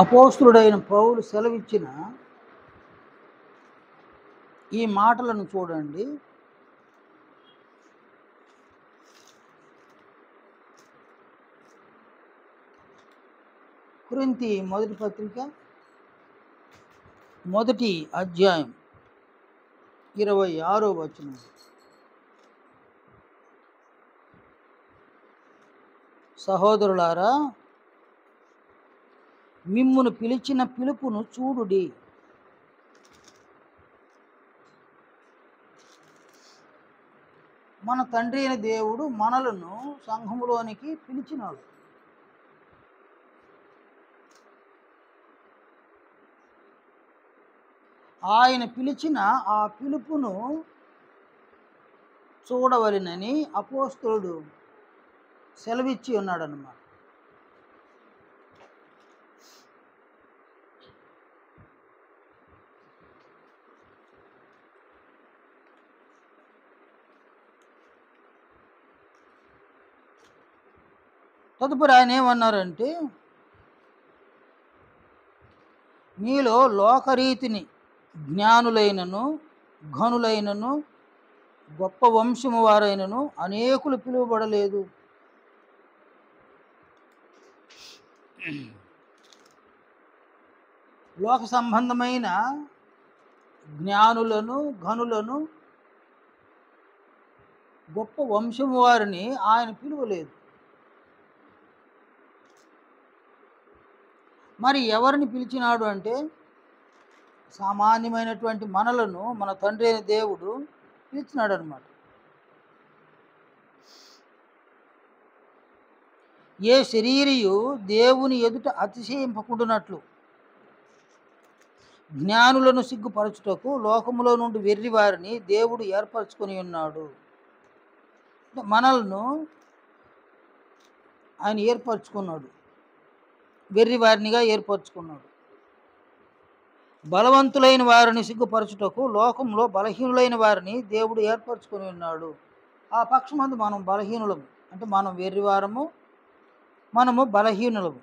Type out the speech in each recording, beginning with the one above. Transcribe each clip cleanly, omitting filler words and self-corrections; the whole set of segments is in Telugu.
అపోస్తులుడైన పౌలు సెలవిచ్చిన ఈ మాటలను చూడండి. కొరింథీ మొదటి పత్రిక 1వ అధ్యాయం 26వ వచనం. సహోదరులారా, మిమ్మును పిలిచిన పిలుపును చూడుడి. మన తండ్రి అయిన దేవుడు మనలను సంఘములోనికి పిలిచినాడు. ఆయన పిలిచిన ఆ పిలుపును చూడవలెనని అపోస్తలుడు సెలవిచ్చి ఉన్నాడన్నమాట. తదుపరి ఆయన ఏమన్నారంటే, మీలో లోకరీతిని జ్ఞానులైనను ఘనులైనను గొప్ప వంశము వారైనను అనేకులు పిలువబడలేదు. లోక సంబంధమైన జ్ఞానులను ఘనులను గొప్ప వంశము వారిని ఆయన పిలువలేదు. మరి ఎవరిని పిలిచినాడు అంటే, సామాన్యమైనటువంటి మనలను మన తండ్రి అయిన దేవుడు పిలిచినాడు అనమాట. ఏ శరీరియు దేవుని ఎదుట అతిశయింపకుండునట్లు జ్ఞానులను సిగ్గుపరచుటకు లోకములో నుండి వెర్రి వారిని దేవుడు ఏర్పరచుకొని ఉన్నాడు. మనలను ఆయన ఏర్పరచుకున్నాడు, వెర్రి వారినిగా ఏర్పరచుకున్నాడు. బలవంతులైన వారిని సిగ్గుపరచుటకు లోకంలో బలహీనులైన వారిని దేవుడు ఏర్పరచుకొని ఉన్నాడు. ఆ పక్షమందు మనం బలహీనులము, అంటే మనం వెర్రివారము, మనము బలహీనులము.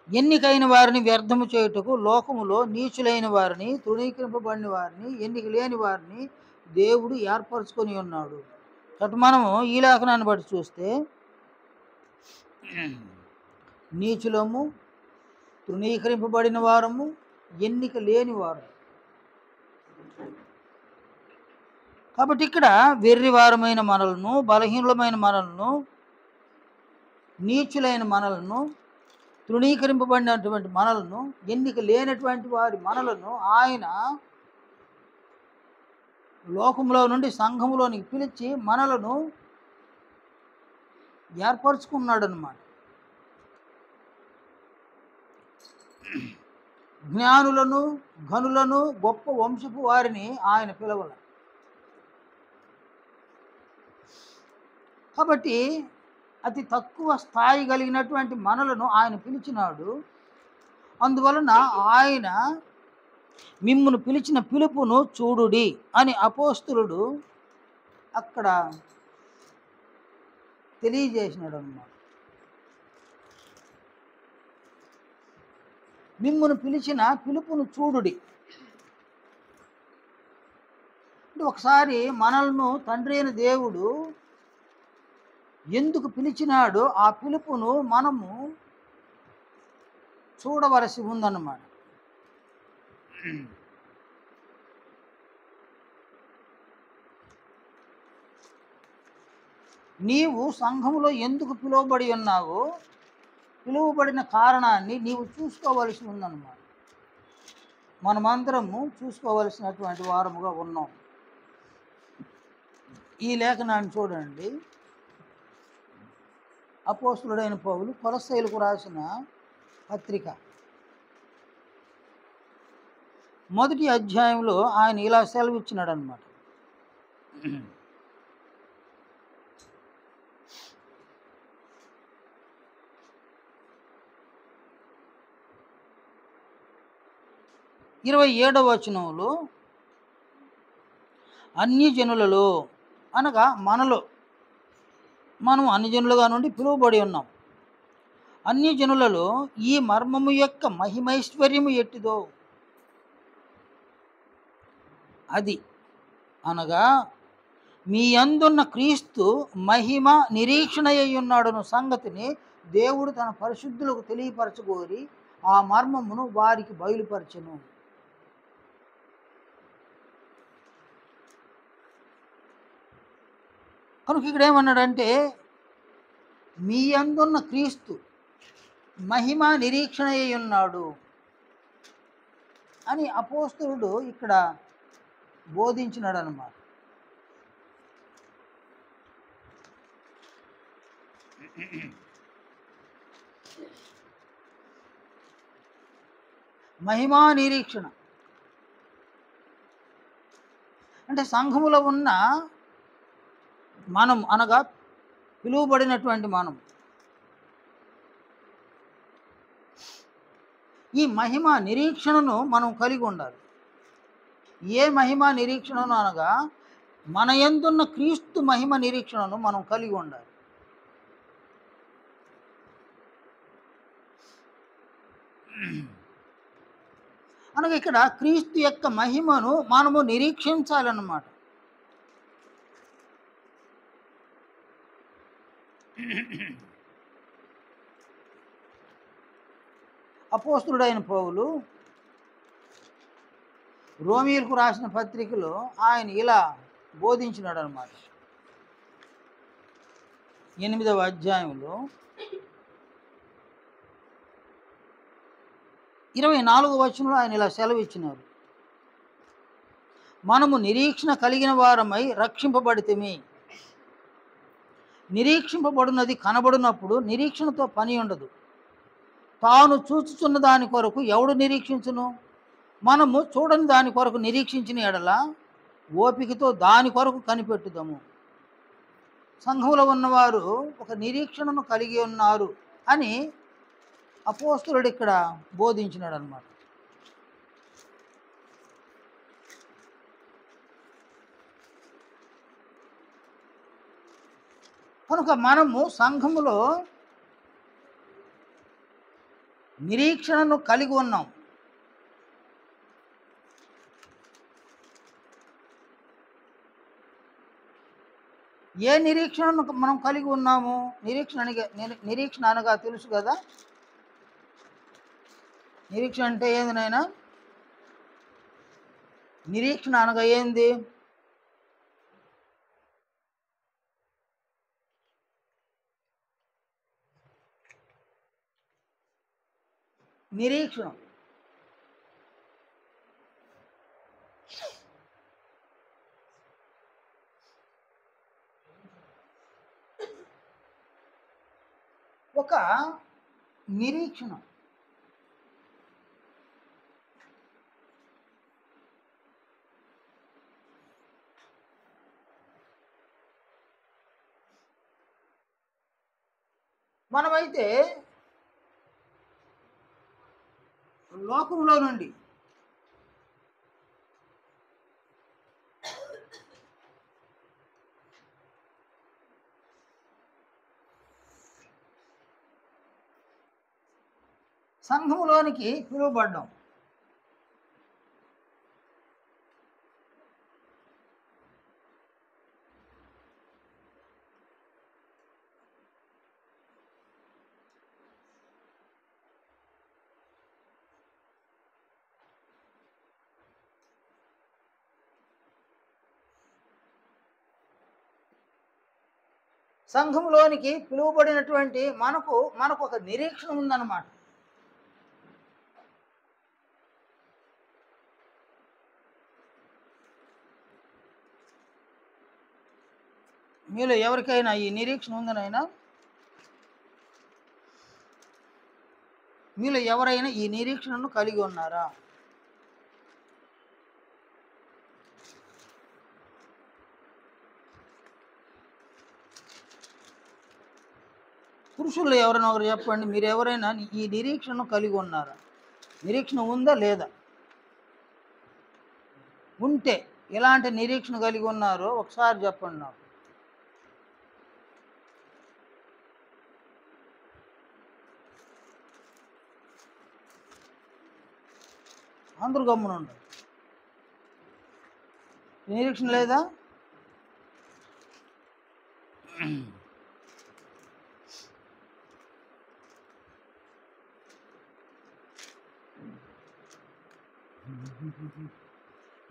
ఎన్నికైన వారిని వ్యర్థము చేయుటకు లోకములో నీచులైన వారిని, తృణీకరింపబడిన వారిని, ఎన్నిక లేని వారిని దేవుడు ఏర్పరచుకొని ఉన్నాడు. కాబట్టి మనము ఈ లేఖనాన్ని బట్టి చూస్తే నీచులము, తృణీకరింపబడిన వారము, ఎన్నిక లేని వారు. కాబట్టి ఇక్కడ వెర్రివారమైన మనలను, బలహీనులమైన మనలను, నీచులైన మనలను, తృణీకరింపబడినటువంటి మనలను, ఎన్నిక లేనటువంటి వారి మనలను ఆయన లోకంలో నుండి సంఘములోనికి పిలిచి మనలను ఏర్పరచుకున్నాడు అన్నమాట. జ్ఞానులను ఘనులను గొప్ప వంశపు వారిని ఆయన పిలవల. కాబట్టి అతి తక్కువ స్థాయి కలిగినటువంటి మనలను ఆయన పిలిచినాడు. అందువలన ఆయన మిమ్మును పిలిచిన పిలుపును చూడుడి అని అపోస్తలుడు అక్కడ తెలియజేసినాడు అన్నమాట. మిమ్మును పిలిచిన పిలుపును చూడుడి అంటే ఒకసారి మనల్ని తండ్రి అయిన దేవుడు ఎందుకు పిలిచినాడో ఆ పిలుపును మనము చూడవలసి ఉందన్నమాట. నీవు సంఘములో ఎందుకు పిలువబడి ఉన్నావో, పిలువబడిన కారణాన్ని నీవు చూసుకోవలసి ఉందన్నమాట. మనమందరము చూసుకోవలసినటువంటి వారముగా ఉన్నాం. ఈ లేఖనాన్ని చూడండి. అపోస్తలుడైన పౌలు కొలస్సీయులకు రాసిన పత్రిక 1వ అధ్యాయంలో ఆయన ఇలా సెలవిచ్చినాడు అన్నమాట. 27వ వచనంలో అన్ని జనులలో అనగా మనలో, మనం అన్ని జనులుగా నుండి పిలువబడి ఉన్నాం. అన్ని జనులలో ఈ మర్మము యొక్క మహిమైశ్వర్యము ఎట్టిదో అది అనగా మీ యందున్న క్రీస్తు మహిమ నిరీక్షణ అయ్యున్నాడును సంగతిని దేవుడు తన పరిశుద్ధులకు తెలియపరచగోరి ఆ మర్మమును వారికి బయలుపరచెను. కనుక ఇక్కడ ఏమన్నాడంటే మీ యందున్న క్రీస్తు మహిమ నిరీక్షణ అయ్యున్నాడు అని అపోస్తలుడు ఇక్కడ బోధించినాడు అన్నమాట. మహిమా నిరీక్షణ అంటే సంఘములో ఉన్న మనం అనగా పిలువబడినటువంటి మనం ఈ మహిమ నిరీక్షణను మనం కలిగి ఉండాలి. ఏ మహిమ నిరీక్షణను అనగా మన యందున్న క్రీస్తు మహిమ నిరీక్షణను మనం కలిగి ఉండాలి. అనగా ఇక్కడ క్రీస్తు యొక్క మహిమను మనము నిరీక్షించాలన్నమాట. అపోస్తలుడైన పౌలు రోమీయులకు రాసిన పత్రికలో ఆయన ఇలా బోధించినాడు అన్నమాట. 8వ అధ్యాయంలో 24వ వచనంలో ఆయన ఇలా సెలవిచ్చినారు. మనము నిరీక్షణ కలిగిన వారమై రక్షింపబడితిమి. నిరీక్షింపబడినది కనబడినప్పుడు నిరీక్షణతో పని ఉండదు. తాను చూచుచున్న దాని కొరకు ఎవడు నిరీక్షించును? మనము చూడని దాని కొరకు నిరీక్షించిన ఎడల ఓపికతో దాని కొరకు కనిపెట్టుదాము. సంఘంలో ఉన్నవారు ఒక నిరీక్షణను కలిగి ఉన్నారు అని అపోస్తలుడు ఇక్కడ బోధించినాడు అన్నమాట. కనుక మనము సంఘములో నిరీక్షణను కలిగి ఉన్నాం. ఏ నిరీక్షణను మనం కలిగి ఉన్నాము? నిరీక్షణ అనగా తెలుసు కదా. నిరీక్షణ అంటే ఏంది నాయనా? నిరీక్షణ అనగా ఏంది? నిరీక్షణ ఒక నిరీక్షణ మనమైతే లోకంలో నుండి సంఘంలోనికి పిలువబడ్డాం. సంఘంలోనికి పిలువబడినటువంటి మనకు ఒక నిరీక్షణ ఉందన్నమాట. మీలో ఎవరికైనా ఈ నిరీక్షణ ఉందనైనా? మీలో ఎవరైనా ఈ నిరీక్షణను కలిగి ఉన్నారా? పురుషుల్లో ఎవరైనా ఒకరు చెప్పండి, మీరు ఎవరైనా ఈ నిరీక్షణను కలిగి ఉన్నారా? నిరీక్షణ ఉందా లేదా? ఉంటే ఎలాంటి నిరీక్షణ కలిగి ఉన్నారో ఒకసారి చెప్పండి నాకు. అందరూ గమ్మున ఉండరు. నిరీక్షణ లేదా?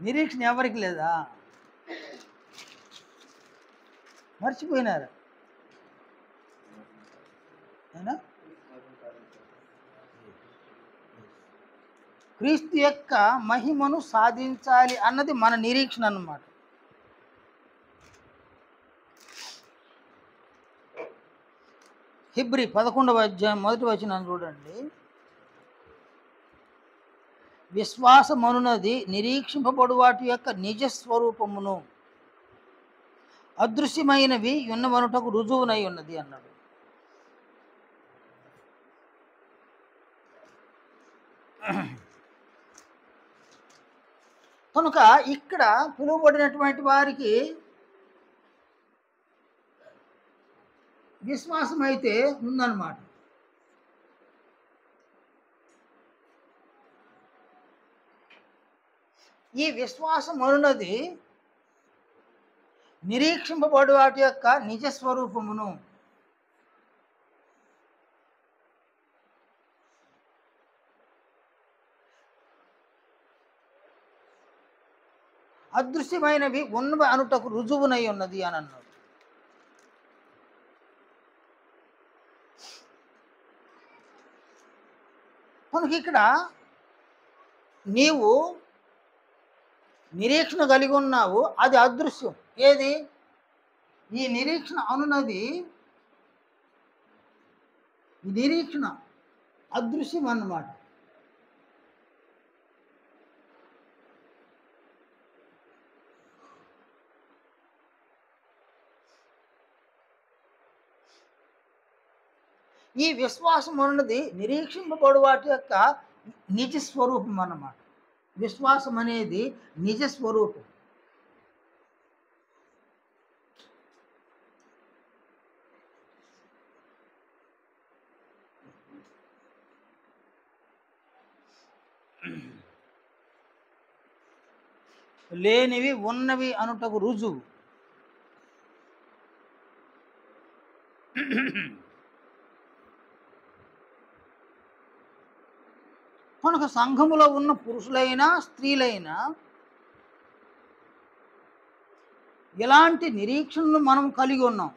నిరీక్షణ ఎవరికి లేదా? మర్చిపోయినారు అయినా క్రీస్తు యొక్క మహిమను సాధించాలి అన్నది మన నిరీక్షణ అన్నమాట. హెబ్రీ 11వ అధ్యాయం 1వ వచనం చూడండి. విశ్వాసమనున్నది నిరీక్షింపబడు వాటి యొక్క నిజస్వరూపమును అదృశ్యమైనవి ఉన్నవనుటకు రుజువునై ఉన్నది అన్నాడు. కనుక ఇక్కడ పిలువబడినటువంటి వారికి విశ్వాసం అయితే ఉందన్నమాట. ఈ విశ్వాసం అనున్నది నిరీక్షింపబడు వాటి యొక్క నిజస్వరూపమును అదృశ్యమైనవి ఉన్నవి అనుటకు రుజువునై ఉన్నది అని అన్నాడు. కనుక ఇక్కడ నీవు నిరీక్షణ కలిగి ఉన్నావు, అది అదృశ్యం. ఏది? ఈ నిరీక్షణ అనున్నది, ఈ నిరీక్షణ అదృశ్యం అన్నమాట. ఈ విశ్వాసం అన్నది నిరీక్షింపబడు వాటి యొక్క నిజ స్వరూపం అన్నమాట. విశ్వాసం అనేది నిజ స్వరూపం. లేనివి ఉన్నవి అనుటకు రుజువు. కనుక సంఘములో ఉన్న పురుషులైనా స్త్రీలైనా ఎలాంటి నిరీక్షణను మనం కలిగి ఉన్నాం?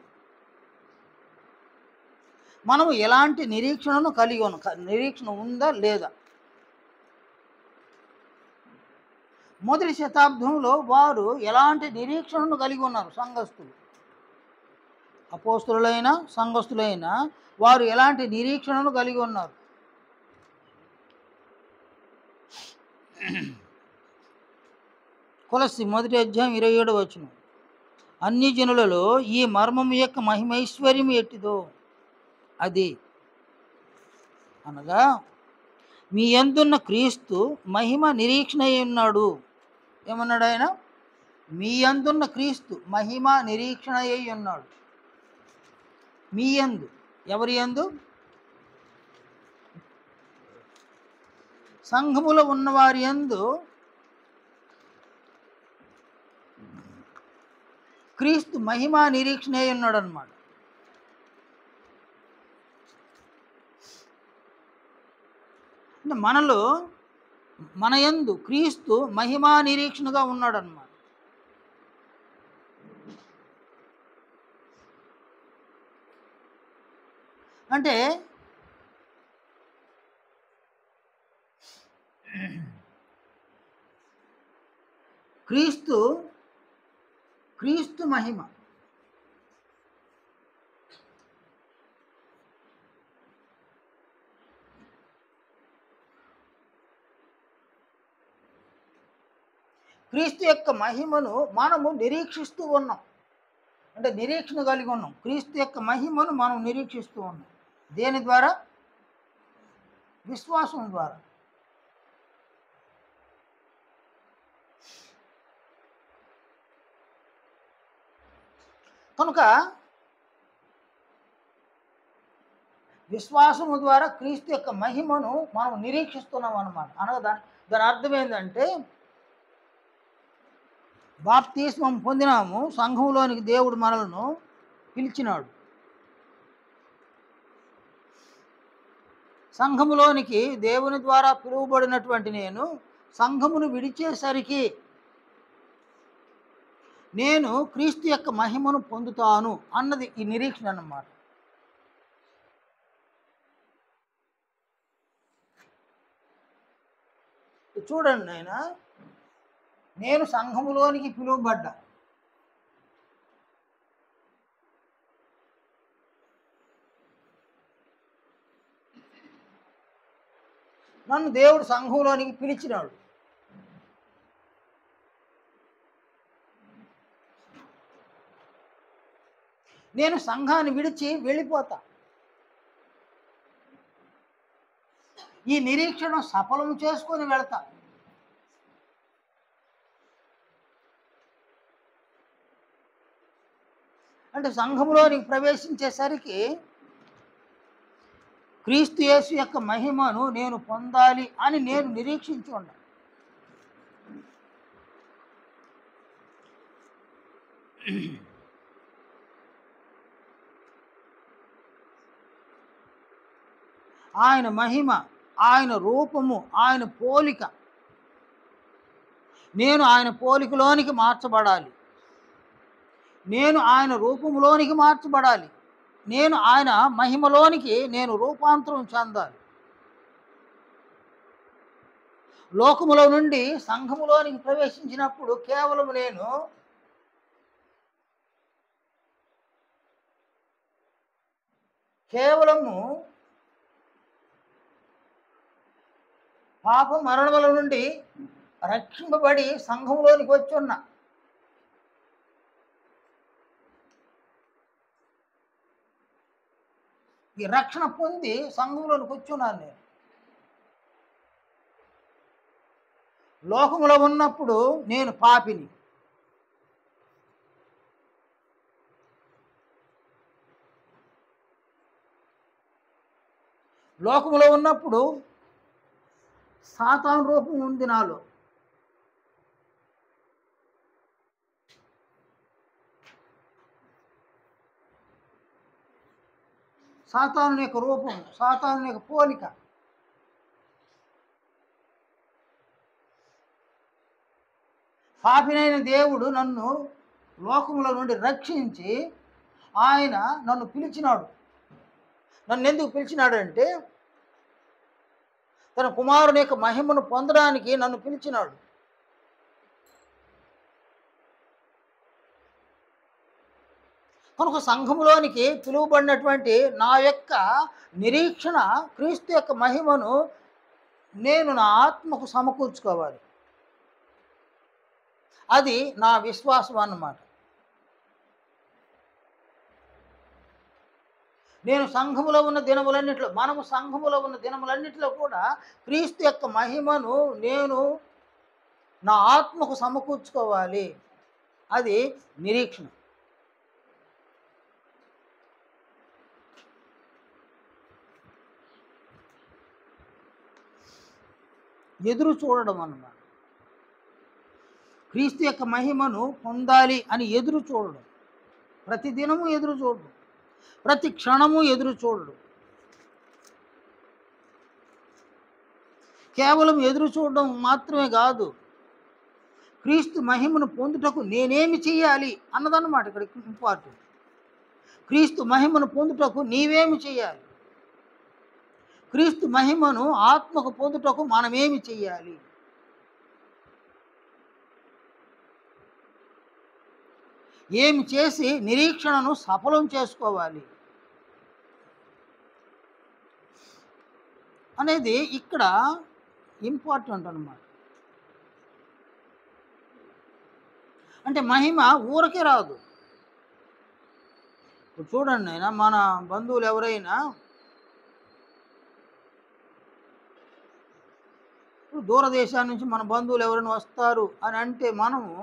మనము ఎలాంటి నిరీక్షణను కలిగి ఉన్నాం? నిరీక్షణ ఉందా లేదా? మొదటి శతాబ్దంలో వారు ఎలాంటి నిరీక్షణను కలిగి ఉన్నారు? సంఘస్థులు, అపోస్తులైనా సంఘస్థులైనా వారు ఎలాంటి నిరీక్షణను కలిగి ఉన్నారు? కొలస్సీ 1వ అధ్యాయం 27వ వచనం. అన్ని జనులలో ఈ మర్మము యొక్క మహిమైశ్వర్యం ఎట్టిదో అది అనగా మీ యందున్న క్రీస్తు మహిమ నిరీక్షణ అయి ఉన్నాడు. ఏమన్నాడు ఆయన? మీ యందున్న క్రీస్తు మహిమ నిరీక్షణ అయి ఉన్నాడు. మీ యందు, ఎవరి యందు? సంఘములో ఉన్నవారి యందు క్రీస్తు మహిమా నిరీక్షణ అయి ఉన్నాడు అన్నమాట. అంటే మనలో, మన యందు క్రీస్తు మహిమా నిరీక్షణగా ఉన్నాడు అన్నమాట. అంటే క్రీస్తు మహిమ క్రీస్తు యొక్క మహిమను మనము నిరీక్షిస్తూ ఉన్నాం. అంటే నిరీక్షణ కలిగి ఉన్నాం. క్రీస్తు యొక్క మహిమను మనం నిరీక్షిస్తూ ఉన్నాం. దేని ద్వారా? విశ్వాసం ద్వారా. కనుక విశ్వాసము ద్వారా క్రీస్తు యొక్క మహిమను మనం నిరీక్షిస్తున్నాం అన్నమాట. అనగా దాని అర్థం ఏంటంటే, బాప్తిస్మం పొందినాము, సంఘంలోనికి దేవుడు మనలను పిలిచినాడు. సంఘములోనికి దేవుని ద్వారా పిలువబడినటువంటి నేను సంఘమును విడిచేసరికి నేను క్రీస్తు యొక్క మహిమను పొందుతాను అన్నది ఈ నిరీక్షణ అన్నమాట. చూడండి నాయన, నేను సంఘములోనికి పిలువబడ్డా, నన్ను దేవుడు సంఘంలోనికి పిలిచినాడు. నేను సంఘాన్ని విడిచి వెళ్ళిపోతా. ఈ నిరీక్షణ సఫలం చేసుకొని వెళతా. అంటే సంఘంలోనికి ప్రవేశించేసరికి క్రీస్తు యేసు యొక్క మహిమను నేను పొందాలి అని నేను నిరీక్షించి ఉన్నా. ఆయన మహిమ, ఆయన రూపము, ఆయన పోలిక, నేను ఆయన పోలికలోనికి మార్చబడాలి, నేను ఆయన రూపంలోనికి మార్చబడాలి, నేను ఆయన మహిమలోనికి నేను రూపాంతరం చెందాలి. లోకములో నుండి సంఘములోనికి ప్రవేశించినప్పుడు కేవలం నేను పాప మరణముల నుండి రక్షింపబడి సంఘంలోనికి వచ్చి ఉన్నా. ఈ రక్షణ పొంది సంఘంలోనికి వచ్చున్నాను నేను. లోకములో ఉన్నప్పుడు నేను పాపిని, లోకములో ఉన్నప్పుడు సాతాను రూపం ఉంది నాలో. సాతాను యొక్క రూపం, సాతాను యొక్క పోలిక. పాపినైన దేవుడు నన్ను లోకముల నుండి రక్షించి ఆయన నన్ను పిలిచినాడు. నన్ను ఎందుకు పిలిచినాడంటే తన కుమారుని యొక్క మహిమను పొందడానికి నన్ను పిలిచినాడు. కనుక సంఘములోనికి పిలువబడినటువంటి నా యొక్క నిరీక్షణ క్రీస్తు యొక్క మహిమను నేను నా ఆత్మకు సమకూర్చుకోవాలి. అది నా విశ్వాసం అన్నమాట. నేను సంఘములో ఉన్న దినములన్నింటిలో, మనము సంఘములో ఉన్న దినములన్నింటిలో కూడా క్రీస్తు యొక్క మహిమను నేను నా ఆత్మకు సమకూర్చుకోవాలి. అది నిరీక్షణ. ఎదురు చూడడం అన్నమాట. క్రీస్తు యొక్క మహిమను పొందాలి అని ఎదురు చూడడం, ప్రతిదినము ఎదురు చూడడం, ప్రతి క్షణము ఎదురు చూడడం. కేవలం ఎదురు చూడడం మాత్రమే కాదు, క్రీస్తు మహిమను పొందుటకు నేనేమి చేయాలి అన్నదన్నమాట ఇక్కడ ఇంపార్టెంట్. క్రీస్తు మహిమను పొందుటకు నీవేమి చేయాలి, క్రీస్తు మహిమను ఆత్మకు పొందుటకు మనమేమి చెయ్యాలి. ఏమి చేసి నిరీక్షణను సఫలం చేసుకోవాలి అనేది ఇక్కడ ఇంపార్టెంట్ అన్నమాట. అంటే మహిమ ఊరకే రాదు. ఇప్పుడు చూడండి అయినా మన బంధువులు ఎవరైనా దూరదేశాల నుంచి మన బంధువులు ఎవరైనా వస్తారు అని అంటే మనము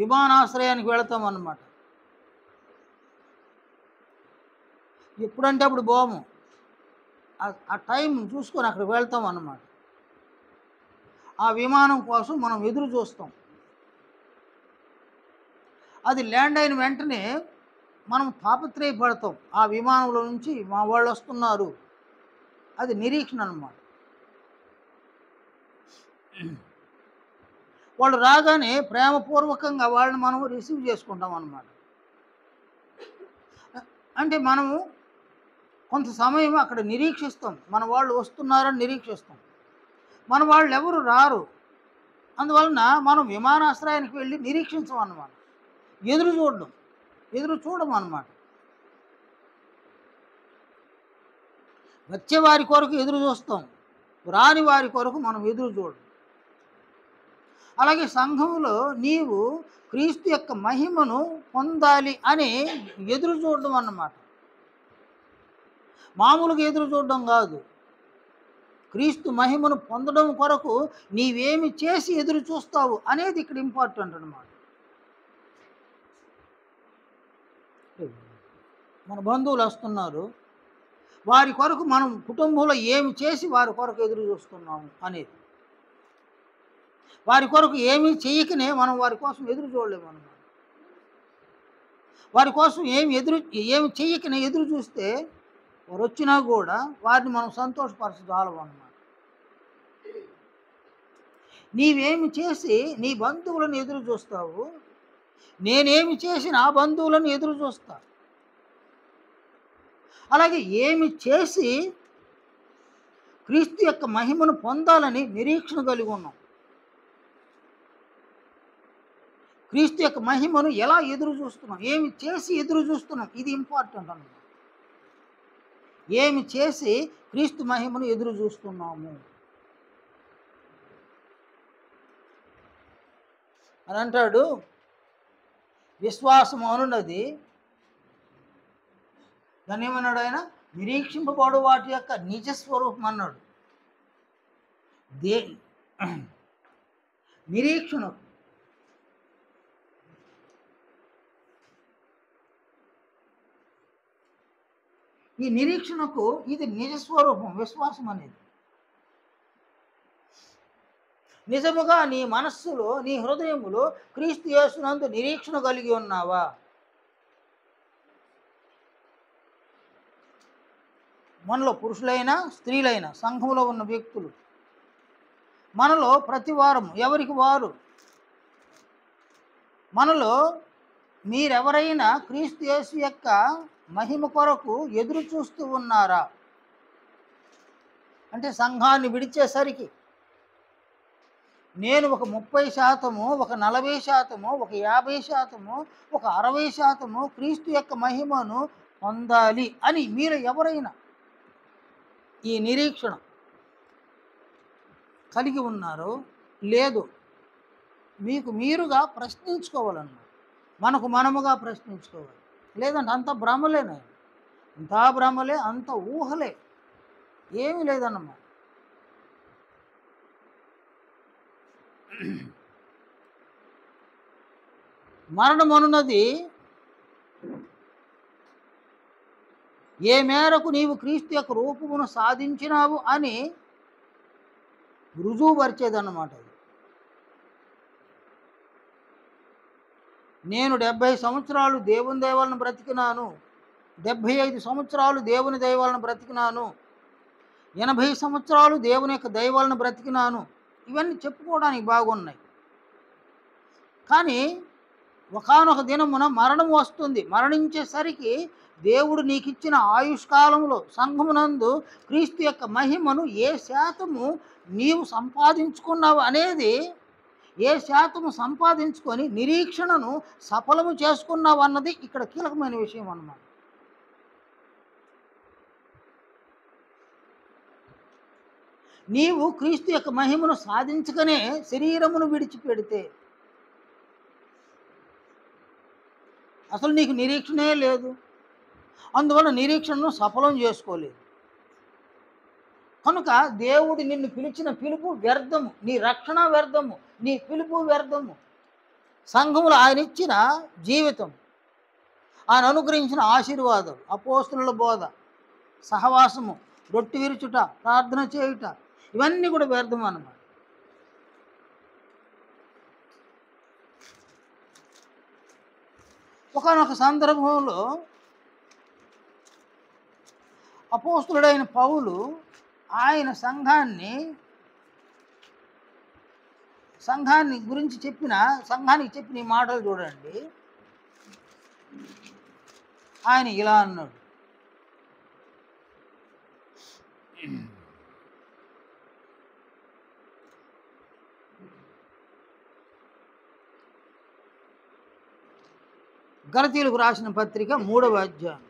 విమానాశ్రయానికి వెళతాం అన్నమాట. ఎప్పుడంటే అప్పుడు పోము, ఆ టైం చూసుకొని అక్కడికి వెళ్తాం అన్నమాట. ఆ విమానం కోసం మనం ఎదురు చూస్తాం. అది ల్యాండ్ అయిన వెంటనే మనం తాపత్రయపడతాం, ఆ విమానంలో నుంచి మా వాళ్ళు వస్తున్నారు. అది నిరీక్షణ అన్నమాట. వాళ్ళు రాగానే ప్రేమపూర్వకంగా వాళ్ళని మనం రిసీవ్ చేసుకుంటాం అన్నమాట. అంటే మనము కొంత సమయం అక్కడ నిరీక్షిస్తాం, మన వాళ్ళు వస్తున్నారని నిరీక్షిస్తాం. మన వాళ్ళు ఎవరు రారు, అందువలన మనం విమానాశ్రయానికి వెళ్ళి నిరీక్షించం అన్నమాట. ఎదురు చూడడం అన్నమాట. వచ్చే వారి కొరకు ఎదురు చూస్తాం, రాని వారి కొరకు మనం ఎదురు చూడడం. అలాగే సంఘంలో నీవు క్రీస్తు యొక్క మహిమను పొందాలి అని ఎదురు చూడడం అన్నమాట. మామూలుగా ఎదురు చూడడం కాదు, క్రీస్తు మహిమను పొందడం కొరకు నీవేమి చేసి ఎదురు చూస్తావు అనేది ఇక్కడ ఇంపార్టెంట్ అన్నమాట. మన బంధువులు వస్తున్నారు, వారి కొరకు మనం కుటుంబంలో ఏమి చేసి వారి కొరకు ఎదురు చూస్తున్నాము అనేది. వారి కొరకు ఏమీ చేయకనే మనం వారి కోసం ఎదురు చూడలేము అన్నమాట. వారి కోసం ఏమి చెయ్యకనే ఎదురు చూస్తే వారు వచ్చినా కూడా వారిని మనం సంతోషపరచగలం అన్నమాట. నీవేమి చేసి నీ బంధువులను ఎదురు చూస్తావు, నేనేమి చేసి నా బంధువులను ఎదురు చూస్తా. అలాగే ఏమి చేసి క్రీస్తు యొక్క మహిమను పొందాలని నిరీక్షణ కలిగి ఉన్నాం. క్రీస్తు యొక్క మహిమను ఎలా ఎదురు చూస్తున్నాం, ఏమి చేసి ఎదురు చూస్తున్నాం, ఇది ఇంపార్టెంట్ అన్నమాట. ఏమి చేసి క్రీస్తు మహిమను ఎదురు చూస్తున్నాము అని అంటాడు. విశ్వాసం అనున్నది, దాన్ని ఏమన్నాడు ఆయన, నిరీక్షింపబడు వాటి యొక్క నిజస్వరూపం అన్నాడు. నిరీక్షణ ఈ నిరీక్షణకు ఇది నిజస్వరూపం విశ్వాసం అనేది. నిజముగా నీ మనస్సులో నీ హృదయములో క్రీస్తు యేసునందు నిరీక్షణ కలిగి ఉన్నావా? మనలో పురుషులైనా స్త్రీలైనా సంఘంలో ఉన్న వ్యక్తులు, మనలో ప్రతి వారం ఎవరికి వారు, మనలో మీరెవరైనా క్రీస్తు యేసు యొక్క మహిమ కొరకు ఎదురు చూస్తూ ఉన్నారా? అంటే సంఘాన్ని విడిచేసరికి నేను ఒక 30%, ఒక 40%, ఒక 50%, ఒక 60% క్రీస్తు యొక్క మహిమను పొందాలి అని మీరు ఎవరైనా ఈ నిరీక్షణ కలిగి ఉన్నారో లేదు, మీకు మీరుగా ప్రశ్నించుకోవాలన్నమాట. మనకు మనముగా ప్రశ్నించుకోవాలి. లేదంటే అంత భ్రమలేనా, అంతా భ్రమలే, అంత ఊహలే, ఏమీ లేదన్నమాట. మరణం అనున్నది ఏ మేరకు నీవు క్రీస్తు యొక్క రూపమును సాధించినావు అని రుజువుపరిచేదన్నమాట. నేను 70 సంవత్సరాలు దేవుని దయవలన బ్రతికినాను, 75 సంవత్సరాలు దేవుని దయవలన బ్రతికినాను, 80 సంవత్సరాలు దేవుని యొక్క దయవలన బ్రతికినాను, ఇవన్నీ చెప్పుకోవడానికి బాగున్నాయి. కానీ ఒకానొక దినమున మరణం వస్తుంది. మరణించేసరికి దేవుడు నీకు ఇచ్చిన ఆయుష్కాలంలో సంఘమునందు క్రీస్తు యొక్క మహిమను ఏ శాతము నీవు సంపాదించుకున్నావు అనేది, ఏ శాతము సంపాదించుకొని నిరీక్షణను సఫలము చేసుకున్నావు అన్నది ఇక్కడ కీలకమైన విషయం అన్నమాట. నీవు క్రీస్తు యొక్క మహిమను సాధించకనే శరీరమును విడిచిపెడితే అసలు నీకు నిరీక్షణే లేదు, అందువల్ల నిరీక్షణను సఫలం చేసుకోలేదు. కనుక దేవుడు నిన్ను పిలిచిన పిలుపు వ్యర్థము, నీ రక్షణ వ్యర్థము, నీ పిలుపు వ్యర్థము. సంఘములో ఆయన ఇచ్చిన జీవితం, ఆయన అనుగ్రహించిన ఆశీర్వాదం, అపోస్తుల బోధ, సహవాసము, రొట్టె విరుచుట, ప్రార్థన చేయుట, ఇవన్నీ కూడా వ్యర్థం అన్నమాట. ఒకానొక సందర్భంలో అపోస్తులుడైన పౌలు ఆయన సంఘానికి చెప్పిన ఈ మాటలు చూడండి. ఆయన ఇలా అన్నాడు, గలతీయులకు రాసిన పత్రిక 3వ అధ్యాయం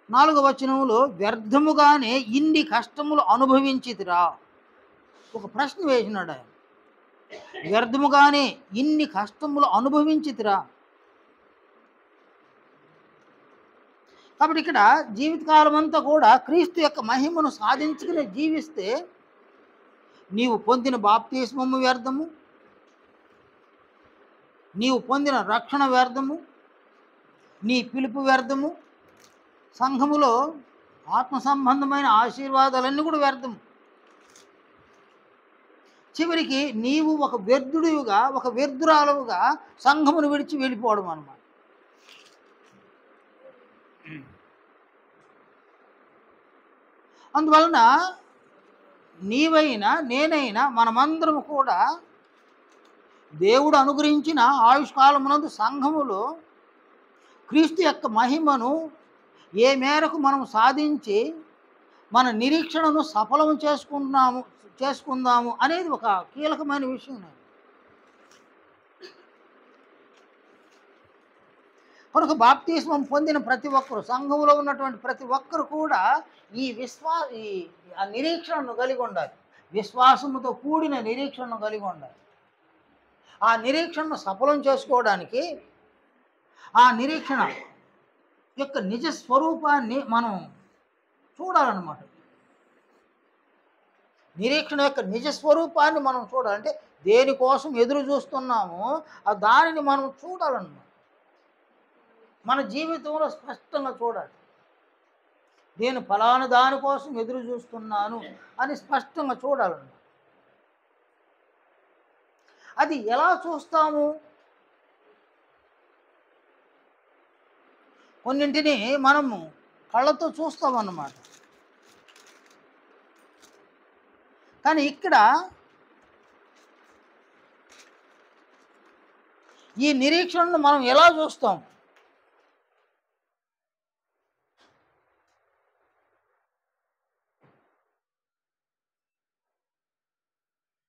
4వ వచనంలో, వ్యర్థముగానే ఇన్ని కష్టములు అనుభవించితిరా. ఒక ప్రశ్న వేసినాడు ఆయన, వ్యర్థముగానే ఇన్ని కష్టములు అనుభవించితిరా. కాబట్టి ఇక్కడ జీవితకాలం అంతా కూడా క్రీస్తు యొక్క మహిమను సాధించుకుని జీవిస్తే నీవు పొందిన బాప్తిస్మము వ్యర్థము, నీవు పొందిన రక్షణ వ్యర్థము, నీ పిలుపు వ్యర్థము, సంఘములో ఆత్మ సంబంధమైన ఆశీర్వాదాలన్నీ కూడా వ్యర్థము. చివరికి నీవు ఒక వ్యర్థుడిగా, ఒక వ్యర్థురాలుగా సంఘమును విడిచి వెళ్ళిపోవడం అన్నమాట. అందువలన నీవైనా నేనైనా మనమందరం కూడా దేవుడు అనుగ్రహించిన ఆయుష్కాలమునందు సంఘములో క్రీస్తు యొక్క మహిమను ఏ మేరకు మనం సాధించి మన నిరీక్షణను సఫలం చేసుకుందాము అనేది ఒక కీలకమైన విషయం. కనుక బాప్తిస్మం పొందిన ప్రతి ఒక్కరు, సంఘంలో ఉన్నటువంటి ప్రతి ఒక్కరు కూడా ఈ నిరీక్షణను కలిగి ఉండాలి. విశ్వాసముతో కూడిన నిరీక్షణను కలిగి ఉండాలి. ఆ నిరీక్షణను సఫలం చేసుకోవడానికి ఆ నిరీక్షణ యొక్క నిజ స్వరూపాన్ని మనం చూడాలన్నమాట. నిరీక్షణ యొక్క నిజ స్వరూపాన్ని మనం చూడాలంటే దేనికోసం ఎదురు చూస్తున్నామో ఆ దానిని మనం చూడాలన్నమాట. మన జీవితంలో స్పష్టంగా చూడాలి. నేను ఫలానా దానికోసం ఎదురు చూస్తున్నాను అని స్పష్టంగా చూడాలన్నమాట. అది ఎలా చూస్తాము? కొన్నింటిని మనము కళ్ళతో చూస్తామన్నమాట. కానీ ఇక్కడ ఈ నిరీక్షణను మనం ఎలా చూస్తాం?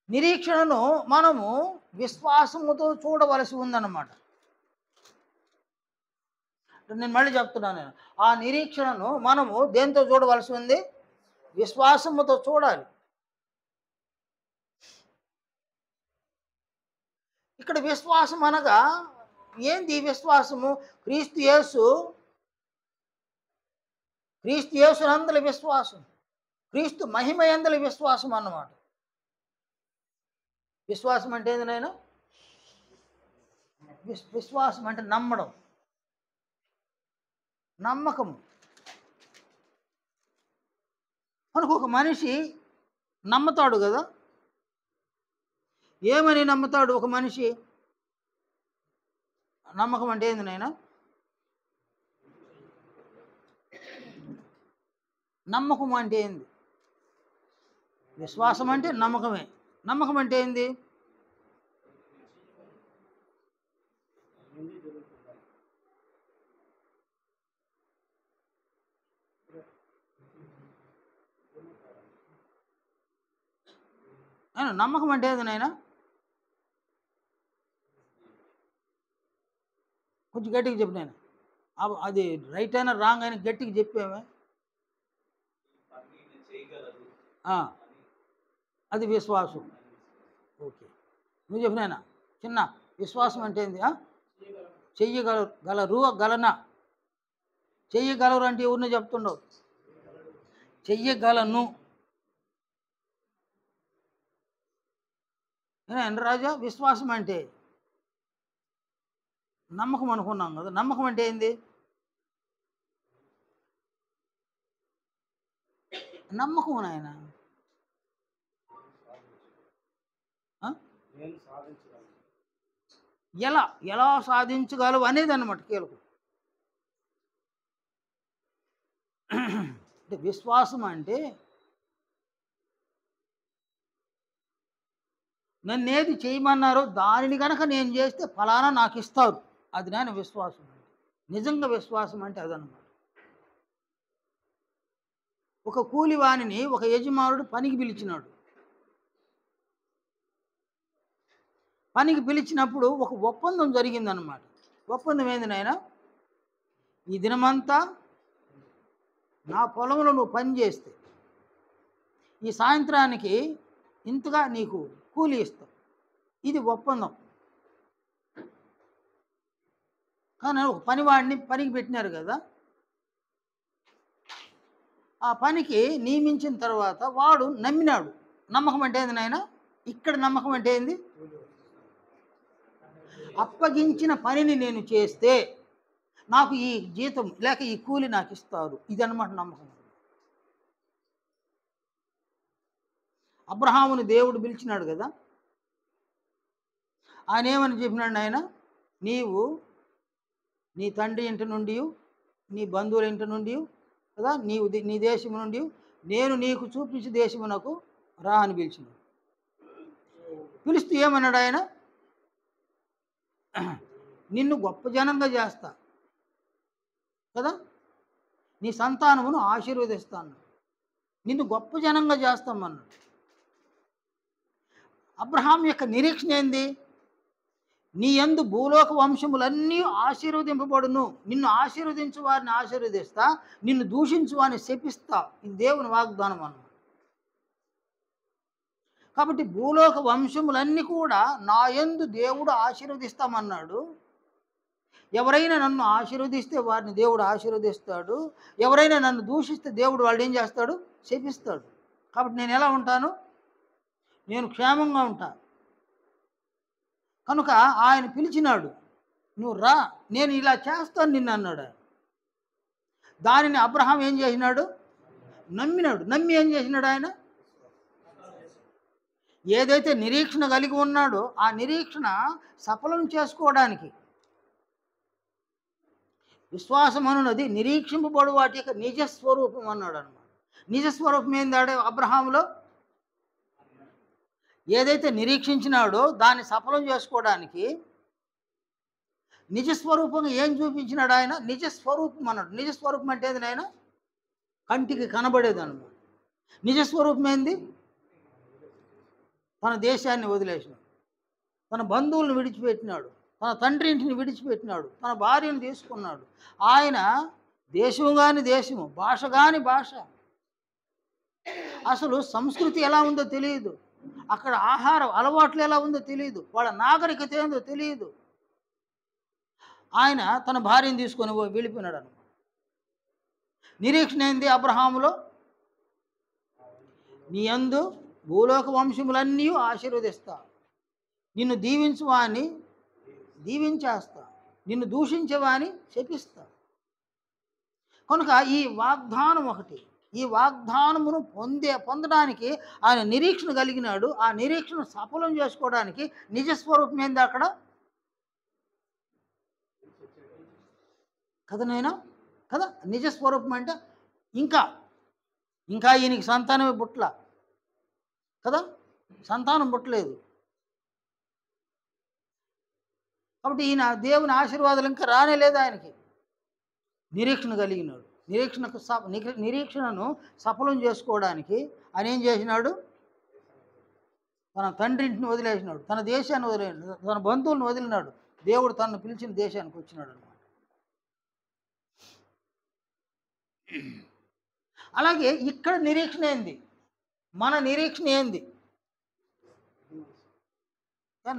నిరీక్షణను మనము విశ్వాసముతో చూడవలసి ఉందన్నమాట. నేను మళ్ళీ చెప్తున్నాను, ఆ నిరీక్షణను మనము దేంతో చూడవలసి ఉంది? విశ్వాసముతో చూడాలి. ఇక్కడ విశ్వాసం అనగా ఏంది? విశ్వాసము క్రీస్తు యేసునందలి విశ్వాసం, క్రీస్తు మహిమ యందలి విశ్వాసం అన్నమాట. విశ్వాసం అంటే ఏంది నాయన? విశ్వాసం అంటే నమ్మడం, నమ్మకము. మనకు ఒక మనిషి నమ్ముతాడు కదా. ఏమని నమ్ముతాడు ఒక మనిషి? నమ్మకం అంటే ఏంది నాయన? నమ్మకం అంటే ఏంది? విశ్వాసం అంటే నమ్మకమే. నమ్మకం అంటే ఏంది? ఆయన నమ్మకం అంటే ఏంది నాయన? కొంచెం గట్టిగా చెప్పు నాయన. అది రైట్ అయినా రాంగ్ అయినా గట్టిగా చెప్పామే. అది విశ్వాసం. ఓకే, నువ్వు చెప్పు నాయన. చిన్న విశ్వాసం అంటే ఏంది? గలనా? చెయ్యగలరు అంటే ఎవరిని చెప్తుండవు? చెయ్యగలను. ఏనా రాజా? విశ్వాసం అంటే నమ్మకం అనుకున్నాం కదా. నమ్మకం అంటే ఏంది? నమ్మకం నాయన. ఎలా ఎలా సాధించగలవు అనేది అన్నమాట కీలకం. అంటే విశ్వాసం అంటే నన్నేది చేయమన్నారో దానిని కనుక నేను చేస్తే ఫలానా నాకు ఇస్తారు. అది నేను విశ్వాసం. నిజంగా విశ్వాసం అంటే అదనమాట. ఒక కూలివాణిని ఒక యజమానుడు పనికి పిలిచినాడు. పనికి పిలిచినప్పుడు ఒక ఒప్పందం జరిగిందనమాట. ఒప్పందం ఏంది నాయన? ఈ దినమంతా నా పొలంలో నువ్వు పని చేస్తే ఈ సాయంత్రానికి ఇంతగా నీకు కూలి ఇస్తావు. ఇది ఒప్పందం. కానీ ఒక పనివాడిని పనికి పెట్టినారు కదా. ఆ పనికి నియమించిన తర్వాత వాడు నమ్మినాడు. నమ్మకం అంటే ఏంది నాయన? ఇక్కడ నమ్మకం అంటే ఏంది? అప్పగించిన పనిని నేను చేస్తే నాకు ఈ జీతం లేక ఈ కూలి నాకు ఇస్తారు. ఇదన్నమాట నమ్మకం. అబ్రహాముని దేవుడు పిలిచినాడు కదా. ఆయన ఏమని చెప్పినాడు? ఆయన నీవు నీ తండ్రి ఇంటి నుండి, నీ బంధువుల ఇంటి నుండి కదా, నీ దేశం నుండి నేను నీకు చూపించే దేశమునకు రా అని పిలిచినాడు. పిలుస్తూ ఏమన్నాడు ఆయన? నిన్ను గొప్ప జనంగా చేస్తా కదా, నీ సంతానమును ఆశీర్వదిస్తాను, నిన్ను గొప్ప జనంగా చేస్తామన్నాడు. అబ్రహాం యొక్క నిరీక్షణ ఏంది? నీ యందు భూలోక వంశములన్నీ ఆశీర్వదింపబడును, నిన్ను ఆశీర్వదించు వారిని ఆశీర్వదిస్తా, నిన్ను దూషించు వారిని శపిస్తా. ఇది దేవుని వాగ్దానం అన్నమాట. కాబట్టి భూలోక వంశములన్నీ కూడా నా యందు దేవుడు ఆశీర్వదిస్తామన్నాడు. ఎవరైనా నన్ను ఆశీర్వదిస్తే వారిని దేవుడు ఆశీర్వదిస్తాడు. ఎవరైనా నన్ను దూషిస్తే దేవుడు వాళ్ళు ఏం చేస్తాడు? శపిస్తాడు. కాబట్టి నేను ఎలా ఉంటాను? నేను క్షేమంగా ఉంటాను. కనుక ఆయన పిలిచినాడు, నువ్వు రా, నేను ఇలా చేస్తాను నిన్ను అన్నాడు. దానిని అబ్రహాం ఏం చేసినాడు? నమ్మినాడు. నమ్మి ఏం చేసినాడు? ఆయన ఏదైతే నిరీక్షణ కలిగి ఉన్నాడో ఆ నిరీక్షణ సఫలం చేసుకోవడానికి విశ్వాసం అనున్నది నిరీక్షింపబడు వాటి యొక్క నిజస్వరూపం అన్నాడు అనమాట. నిజస్వరూపం ఏందాడే అబ్రహాములో? ఏదైతే నిరీక్షించినాడో దాన్ని సఫలం చేసుకోవడానికి నిజస్వరూపంగా ఏం చూపించినాడు ఆయన? నిజస్వరూపం అన్నాడు. నిజస్వరూపం అంటే ఏది నాయన? కంటికి కనబడేది అనమాట. నిజస్వరూపం ఏంది? తన దేశాన్ని వదిలేసినాడు, తన బంధువులను విడిచిపెట్టినాడు, తన తండ్రి ఇంటిని విడిచిపెట్టినాడు, తన భార్యను తీసుకున్నాడు. ఆయన దేశము కాని దేశము, భాష కాని భాష, అసలు సంస్కృతి ఎలా ఉందో తెలియదు, అక్కడ ఆహారం అలవాట్లు ఎలా ఉందో తెలియదు, వాళ్ళ నాగరికత ఏందో తెలియదు. ఆయన తన భార్యను తీసుకొని వెళ్ళిపోయినాడు అనమాట. నిరీక్షణ ఏంది అబ్రహాములో? నీ యందు భూలోక వంశములన్నీ ఆశీర్వదిస్తా, నిన్ను దీవించువాని దీవించేస్తా, నిన్ను దూషించేవాని శపిస్తా. కనుక ఈ వాగ్దానం ఒకటి. ఈ వాగ్దానమును పొందడానికి ఆయన నిరీక్షణ కలిగినాడు. ఆ నిరీక్షణ సఫలం చేసుకోవడానికి నిజస్వరూపం ఏంది అక్కడ? కదా నైనా కదా. నిజస్వరూపం అంటే ఇంకా ఈయనకి సంతానమే పుట్ల కదా, సంతానం పుట్టలేదు. కాబట్టి ఈయన దేవుని ఆశీర్వాదాలు ఇంకా రానేలేదు ఆయనకి. నిరీక్షణ కలిగినాడు. నిరీక్షణను సఫలం చేసుకోవడానికి ఆయన ఏం చేసినాడు? తన తండ్రింటిని వదిలేసినాడు, తన దేశాన్ని వదిలేసినాడు, తన బంధువులను వదిలినాడు. దేవుడు తనను పిలిచిన దేశానికి వచ్చినాడు అనమాట. అలాగే ఇక్కడ నిరీక్షణ ఏంది? మన నిరీక్షణ ఏంది?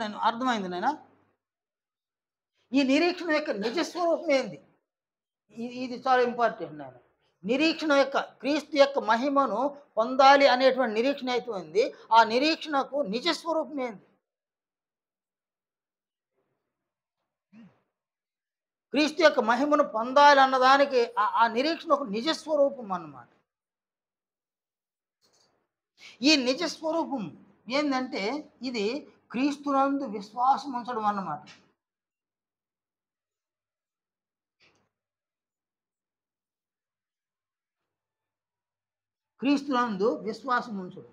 నేను అర్థమైంది నాయనా. ఈ నిరీక్షణ యొక్క నిజస్వరూపం ఏంది? ఇది చాలా ఇంపార్టెంట్ నాయన. నిరీక్షణ యొక్క క్రీస్తు యొక్క మహిమను పొందాలి అనేటువంటి నిరీక్షణ అయితే ఉంది. ఆ నిరీక్షణకు నిజస్వరూపం ఏంది? క్రీస్తు యొక్క మహిమను పొందాలి అన్నదానికి ఆ నిరీక్షణ ఒక నిజస్వరూపం అన్నమాట. ఈ నిజస్వరూపం ఏందంటే ఇది క్రీస్తునందు విశ్వాసం ఉంచడం అన్నమాట. క్రీస్తునందు విశ్వాసం ఉంచడం.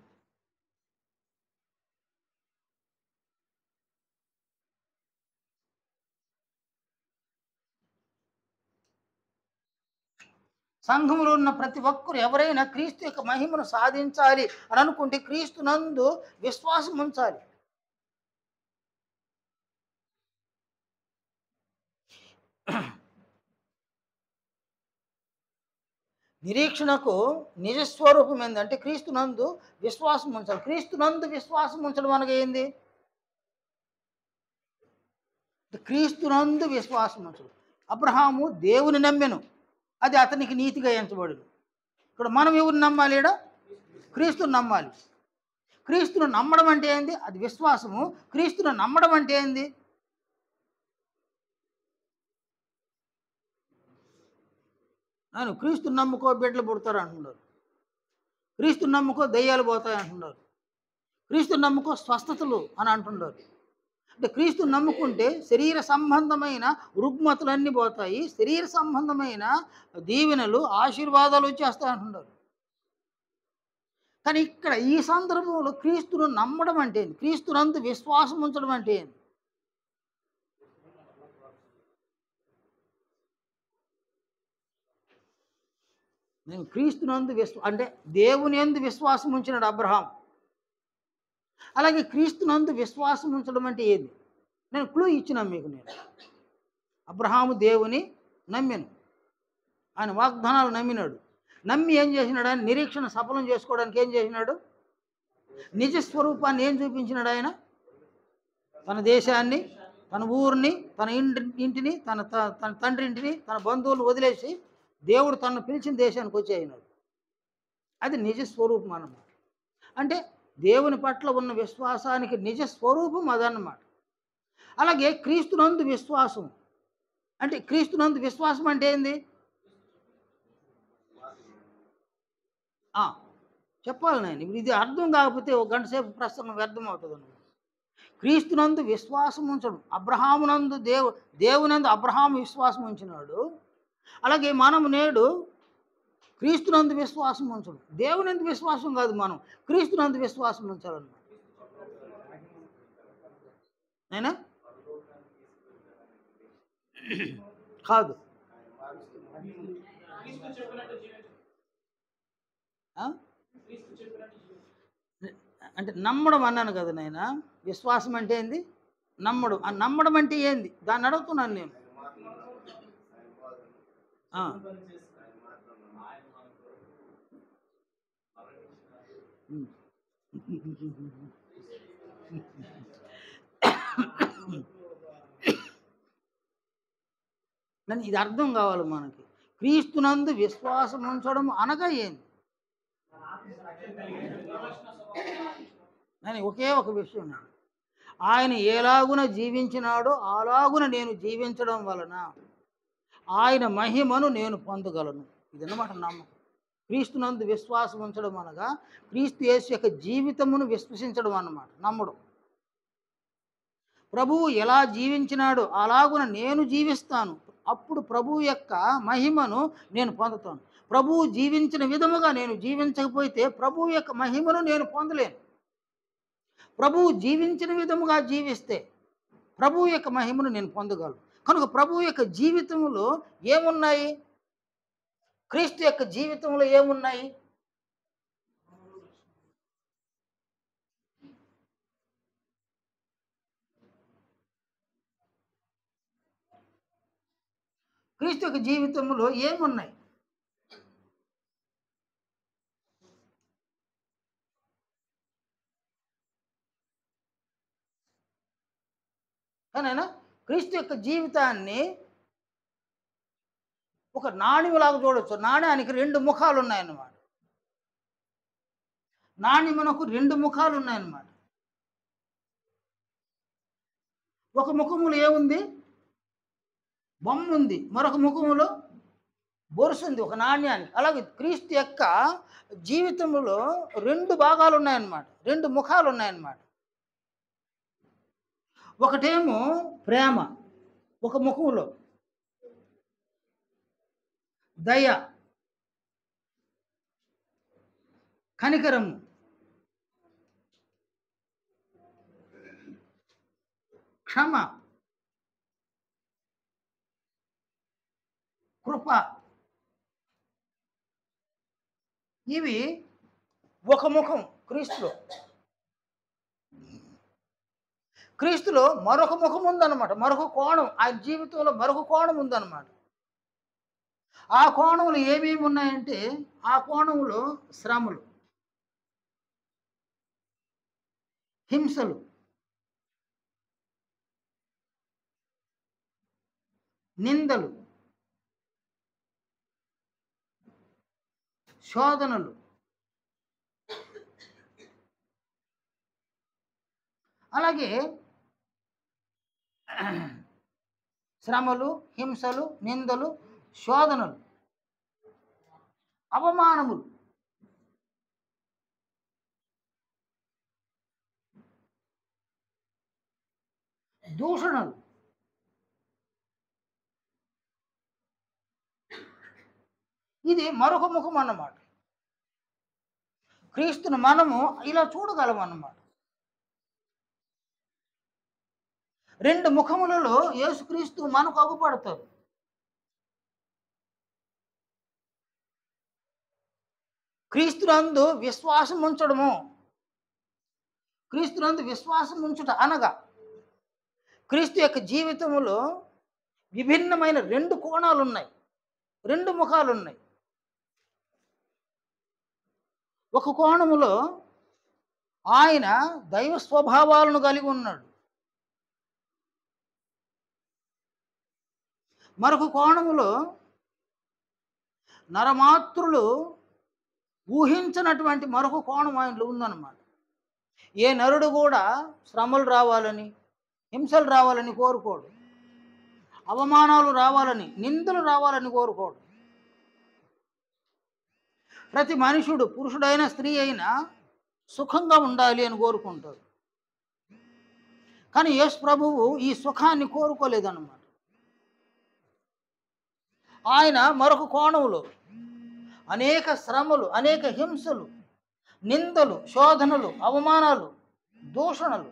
సంఘంలో ఉన్న ప్రతి ఒక్కరు ఎవరైనా క్రీస్తు యొక్క మహిమను సాధించాలి అని అనుకుంటే క్రీస్తునందు విశ్వాసం ఉంచాలి. నిరీక్షణకు నిజస్వరూపం ఏంటంటే క్రీస్తునందు విశ్వాసం ఉంచాలి. క్రీస్తునందు విశ్వాసం ఉంచడం అనగా ఏంది? క్రీస్తునందు విశ్వాసం ఉంచడం. అబ్రహాము దేవుని నమ్మెను, అది అతనికి నీతిగా ఎంచబడును. ఇక్కడ మనం ఎవరిని నమ్మాలి? ఈడ క్రీస్తుని నమ్మాలి. క్రీస్తును నమ్మడం అంటే ఏంది? అది విశ్వాసము. క్రీస్తును నమ్మడం అంటే ఏంది? నేను క్రీస్తుని నమ్ముకో బిడ్డలు పుడతారు అంటున్నారు, క్రీస్తుని నమ్ముకో దయ్యాలు పోతాయి అంటున్నారు, క్రీస్తుని నమ్ముకో స్వస్థతలు అని అంటున్నారు. అంటే క్రీస్తుని నమ్ముకుంటే శరీర సంబంధమైన రుగ్మతులన్నీ పోతాయి, శరీర సంబంధమైన దీవెనలు ఆశీర్వాదాలు వచ్చేస్తాయి అంటున్నారు. కానీ ఇక్కడ ఈ సందర్భంలో క్రీస్తును నమ్మడం అంటే ఏంది? క్రీస్తునందు విశ్వాసం ఉంచడం అంటే ఏంది? నేను క్రీస్తునందు అంటే దేవుని యందు విశ్వాసం ఉంచినాడు అబ్రహాం. అలాగే క్రీస్తునందు విశ్వాసం ఉంచడం అంటే ఏది? నేను క్లూ ఇచ్చిన మీకు. నేను అబ్రహాము దేవుని నమ్మాను, ఆయన వాగ్దానాలు నమ్మినాడు. నమ్మి ఏం చేసినాడు? ఆయన నిరీక్షణ సఫలం చేసుకోవడానికి ఏం చేసినాడు? నిజస్వరూపాన్ని ఏం చూపించినాడు? ఆయన తన దేశాన్ని, తన ఊరిని, తన ఇంటిని, తన తండ్రి ఇంటిని, తన బంధువులను వదిలేసి దేవుడు తనను పిలిచిన దేశానికి వచ్చేయినాడు. అది నిజస్వరూపం అన్నమాట. అంటే దేవుని పట్ల ఉన్న విశ్వాసానికి నిజస్వరూపం అదన్నమాట. అలాగే క్రీస్తునందు విశ్వాసం అంటే క్రీస్తునందు విశ్వాసం అంటే ఏంది? చెప్పాలి నేను. ఇప్పుడు ఇది అర్థం కాకపోతే ఒక గంట సేపు ప్రసంగం వ్యర్థం అవుతుంది అన్నమాట. క్రీస్తునందు విశ్వాసం ఉంచడం. అబ్రహామునందు దేవునందు అబ్రహాము విశ్వాసం ఉంచినాడు. అలాగే మనం నేడు క్రీస్తునందు విశ్వాసం ఉంచడం. దేవునందు విశ్వాసం కాదు, మనం క్రీస్తునందు విశ్వాసం ఉంచాలన్నమాట. నేనా కాదు, అంటే నమ్మడం అన్నాను కదా నాయన. విశ్వాసం అంటే ఏంది? నమ్మడం. ఆ నమ్మడం అంటే ఏంది దాన్ని అడుగుతున్నాను నేను. నన్ను ఇది అర్థం కావాలి మనకి. క్రీస్తునందు విశ్వాసం ఉంచడం అనగా ఏంది? నేను ఒకే ఒక విషయం, ఆయన ఎలాగున జీవించినాడో అలాగున నేను జీవించడం వలన ఆయన మహిమను నేను పొందగలను. ఇదన్నమాట నమ్మకం. క్రీస్తునందు విశ్వాసం ఉంచడం అనగా క్రీస్తు యేసు యొక్క జీవితమును విశ్వసించడం అన్నమాట, నమ్మడం. ప్రభువు ఎలా జీవించినాడో అలాగున నేను జీవిస్తాను, అప్పుడు ప్రభువు యొక్క మహిమను నేను పొందుతాను. ప్రభువు జీవించిన విధముగా నేను జీవించకపోతే ప్రభువు యొక్క మహిమను నేను పొందలేను. ప్రభువు జీవించిన విధముగా జీవిస్తే ప్రభువు యొక్క మహిమను నేను పొందగలను. కనుక ప్రభువు యొక్క జీవితంలో ఏమున్నాయి? క్రీస్తు యొక్క జీవితంలో ఏమున్నాయి? క్రీస్తు యొక్క జీవితంలో ఏమున్నాయి? కానీ క్రీస్తు యొక్క జీవితాన్ని ఒక నాణ్యలాగా చూడవచ్చు. నాణ్యానికి రెండు ముఖాలు ఉన్నాయన్నమాట. నాణ్యమునకు రెండు ముఖాలు ఉన్నాయన్నమాట. ఒక ముఖములో ఏముంది? బొమ్మ ఉంది, మరొక ముఖములో బొరుసుంది ఒక నాణ్యానికి. అలాగే క్రీస్తు యొక్క జీవితంలో రెండు భాగాలు ఉన్నాయన్నమాట, రెండు ముఖాలు ఉన్నాయన్నమాట. ఒకటేమో ప్రేమ ఒక ముఖంలో, దయ, కనికరము, క్షమ, కృప. ఇవి ఒక ముఖం క్రీస్తులో. క్రీస్తులో మరొక ముఖం ఉందన్నమాట, మరొక కోణం, ఆయన జీవితంలో మరొక కోణం ఉందన్నమాట. ఆ కోణంలో ఏమేమి ఉన్నాయంటే, ఆ కోణంలో శ్రమలు, హింసలు, నిందలు, శోధనలు, అలాగే శ్రమలు, హింసలు, నిందలు, శోధనలు, అవమానములు, దూషణలు. ఇది మరొక ముఖం అన్నమాట. క్రీస్తును మనము ఇలా చూడగలం అన్నమాట. రెండు ముఖములలో యేసుక్రీస్తు మనకు అగుపడతారు. క్రీస్తునందు విశ్వాసం ఉంచడము, క్రీస్తునందు విశ్వాసం ఉంచుట అనగా క్రీస్తు యొక్క జీవితంలో విభిన్నమైన రెండు కోణాలు ఉన్నాయి, రెండు ముఖాలు ఉన్నాయి. ఒక కోణములో ఆయన దైవ స్వభావాలను కలిగి ఉన్నాడు, మరొక కోణములో నరమాత్రులు ఊహించినటువంటి మరొక కోణం ఆయనలో ఉందన్నమాట. ఏ నరుడు కూడా శ్రమలు రావాలని, హింసలు రావాలని కోరుకోడు, అవమానాలు రావాలని, నిందలు రావాలని కోరుకోడు. ప్రతి మనుషుడు, పురుషుడైనా స్త్రీ అయినా సుఖంగా ఉండాలి అని కోరుకుంటాడు. కానీ యేసు ప్రభువు ఈ సుఖాన్ని కోరుకోలేదన్నమాట. ఆయన మరొక కోణంలో అనేక శ్రమలు, అనేక హింసలు, నిందలు, శోధనలు, అవమానాలు, దూషణలు,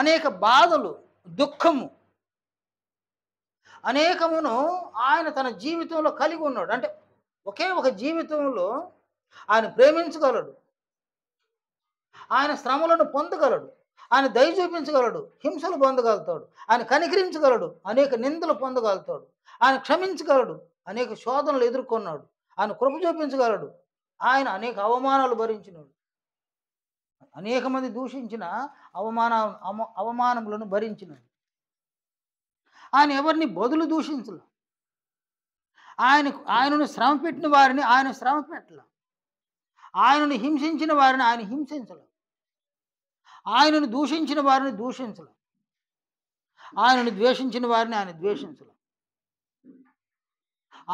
అనేక బాధలు, దుఃఖము, అనేకమును ఆయన తన జీవితంలో కలిగి ఉన్నాడు. అంటే ఒకే ఒక జీవితంలో ఆయన ప్రేమించగలడు, ఆయన శ్రమలను పొందగలడు, ఆయన దయ చూపించగలడు, హింసలు పొందగలుగుతాడు, ఆయన కనికరించగలడు, అనేక నిందలు పొందగలుగుతాడు, ఆయన క్షమించగలడు, అనేక శోధనలు ఎదుర్కొన్నాడు, ఆయన కృప చూపించగలడు, ఆయన అనేక అవమానాలు భరించినాడు, అనేక మంది దూషించిన అవమానములను భరించినాడు. ఆయన ఎవరిని బదులు దూషించలే, ఆయనను శ్రమ పెట్టిన వారిని ఆయన శ్రమ పెట్టలే, ఆయనను హింసించిన వారిని ఆయన హింసించలే, ఆయనను దూషించిన వారిని దూషించలే, ఆయనను ద్వేషించిన వారిని ఆయన ద్వేషించలే.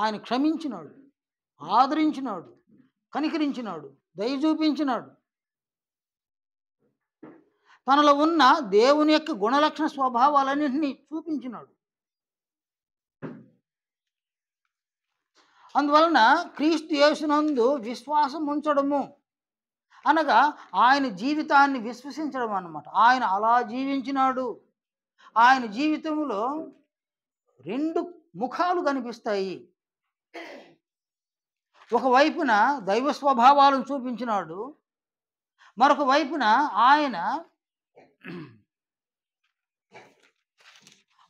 ఆయన క్షమించినాడు, ఆదరించినాడు, కనికరించినాడు, దయ చూపించినాడు. తనలో ఉన్న దేవుని యొక్క గుణలక్షణ స్వభావాలన్నింటినీ చూపించినాడు. అందువలన క్రీస్తు యేసునందు విశ్వాసం ఉంచడము అనగా ఆయన జీవితాన్ని విశ్వసించడం అన్నమాట. ఆయన అలా జీవించినాడు. ఆయన జీవితంలో రెండు ముఖాలు కనిపిస్తాయి. ఒకవైపున దైవ స్వభావాలను చూపించినాడు, మరొక వైపున ఆయన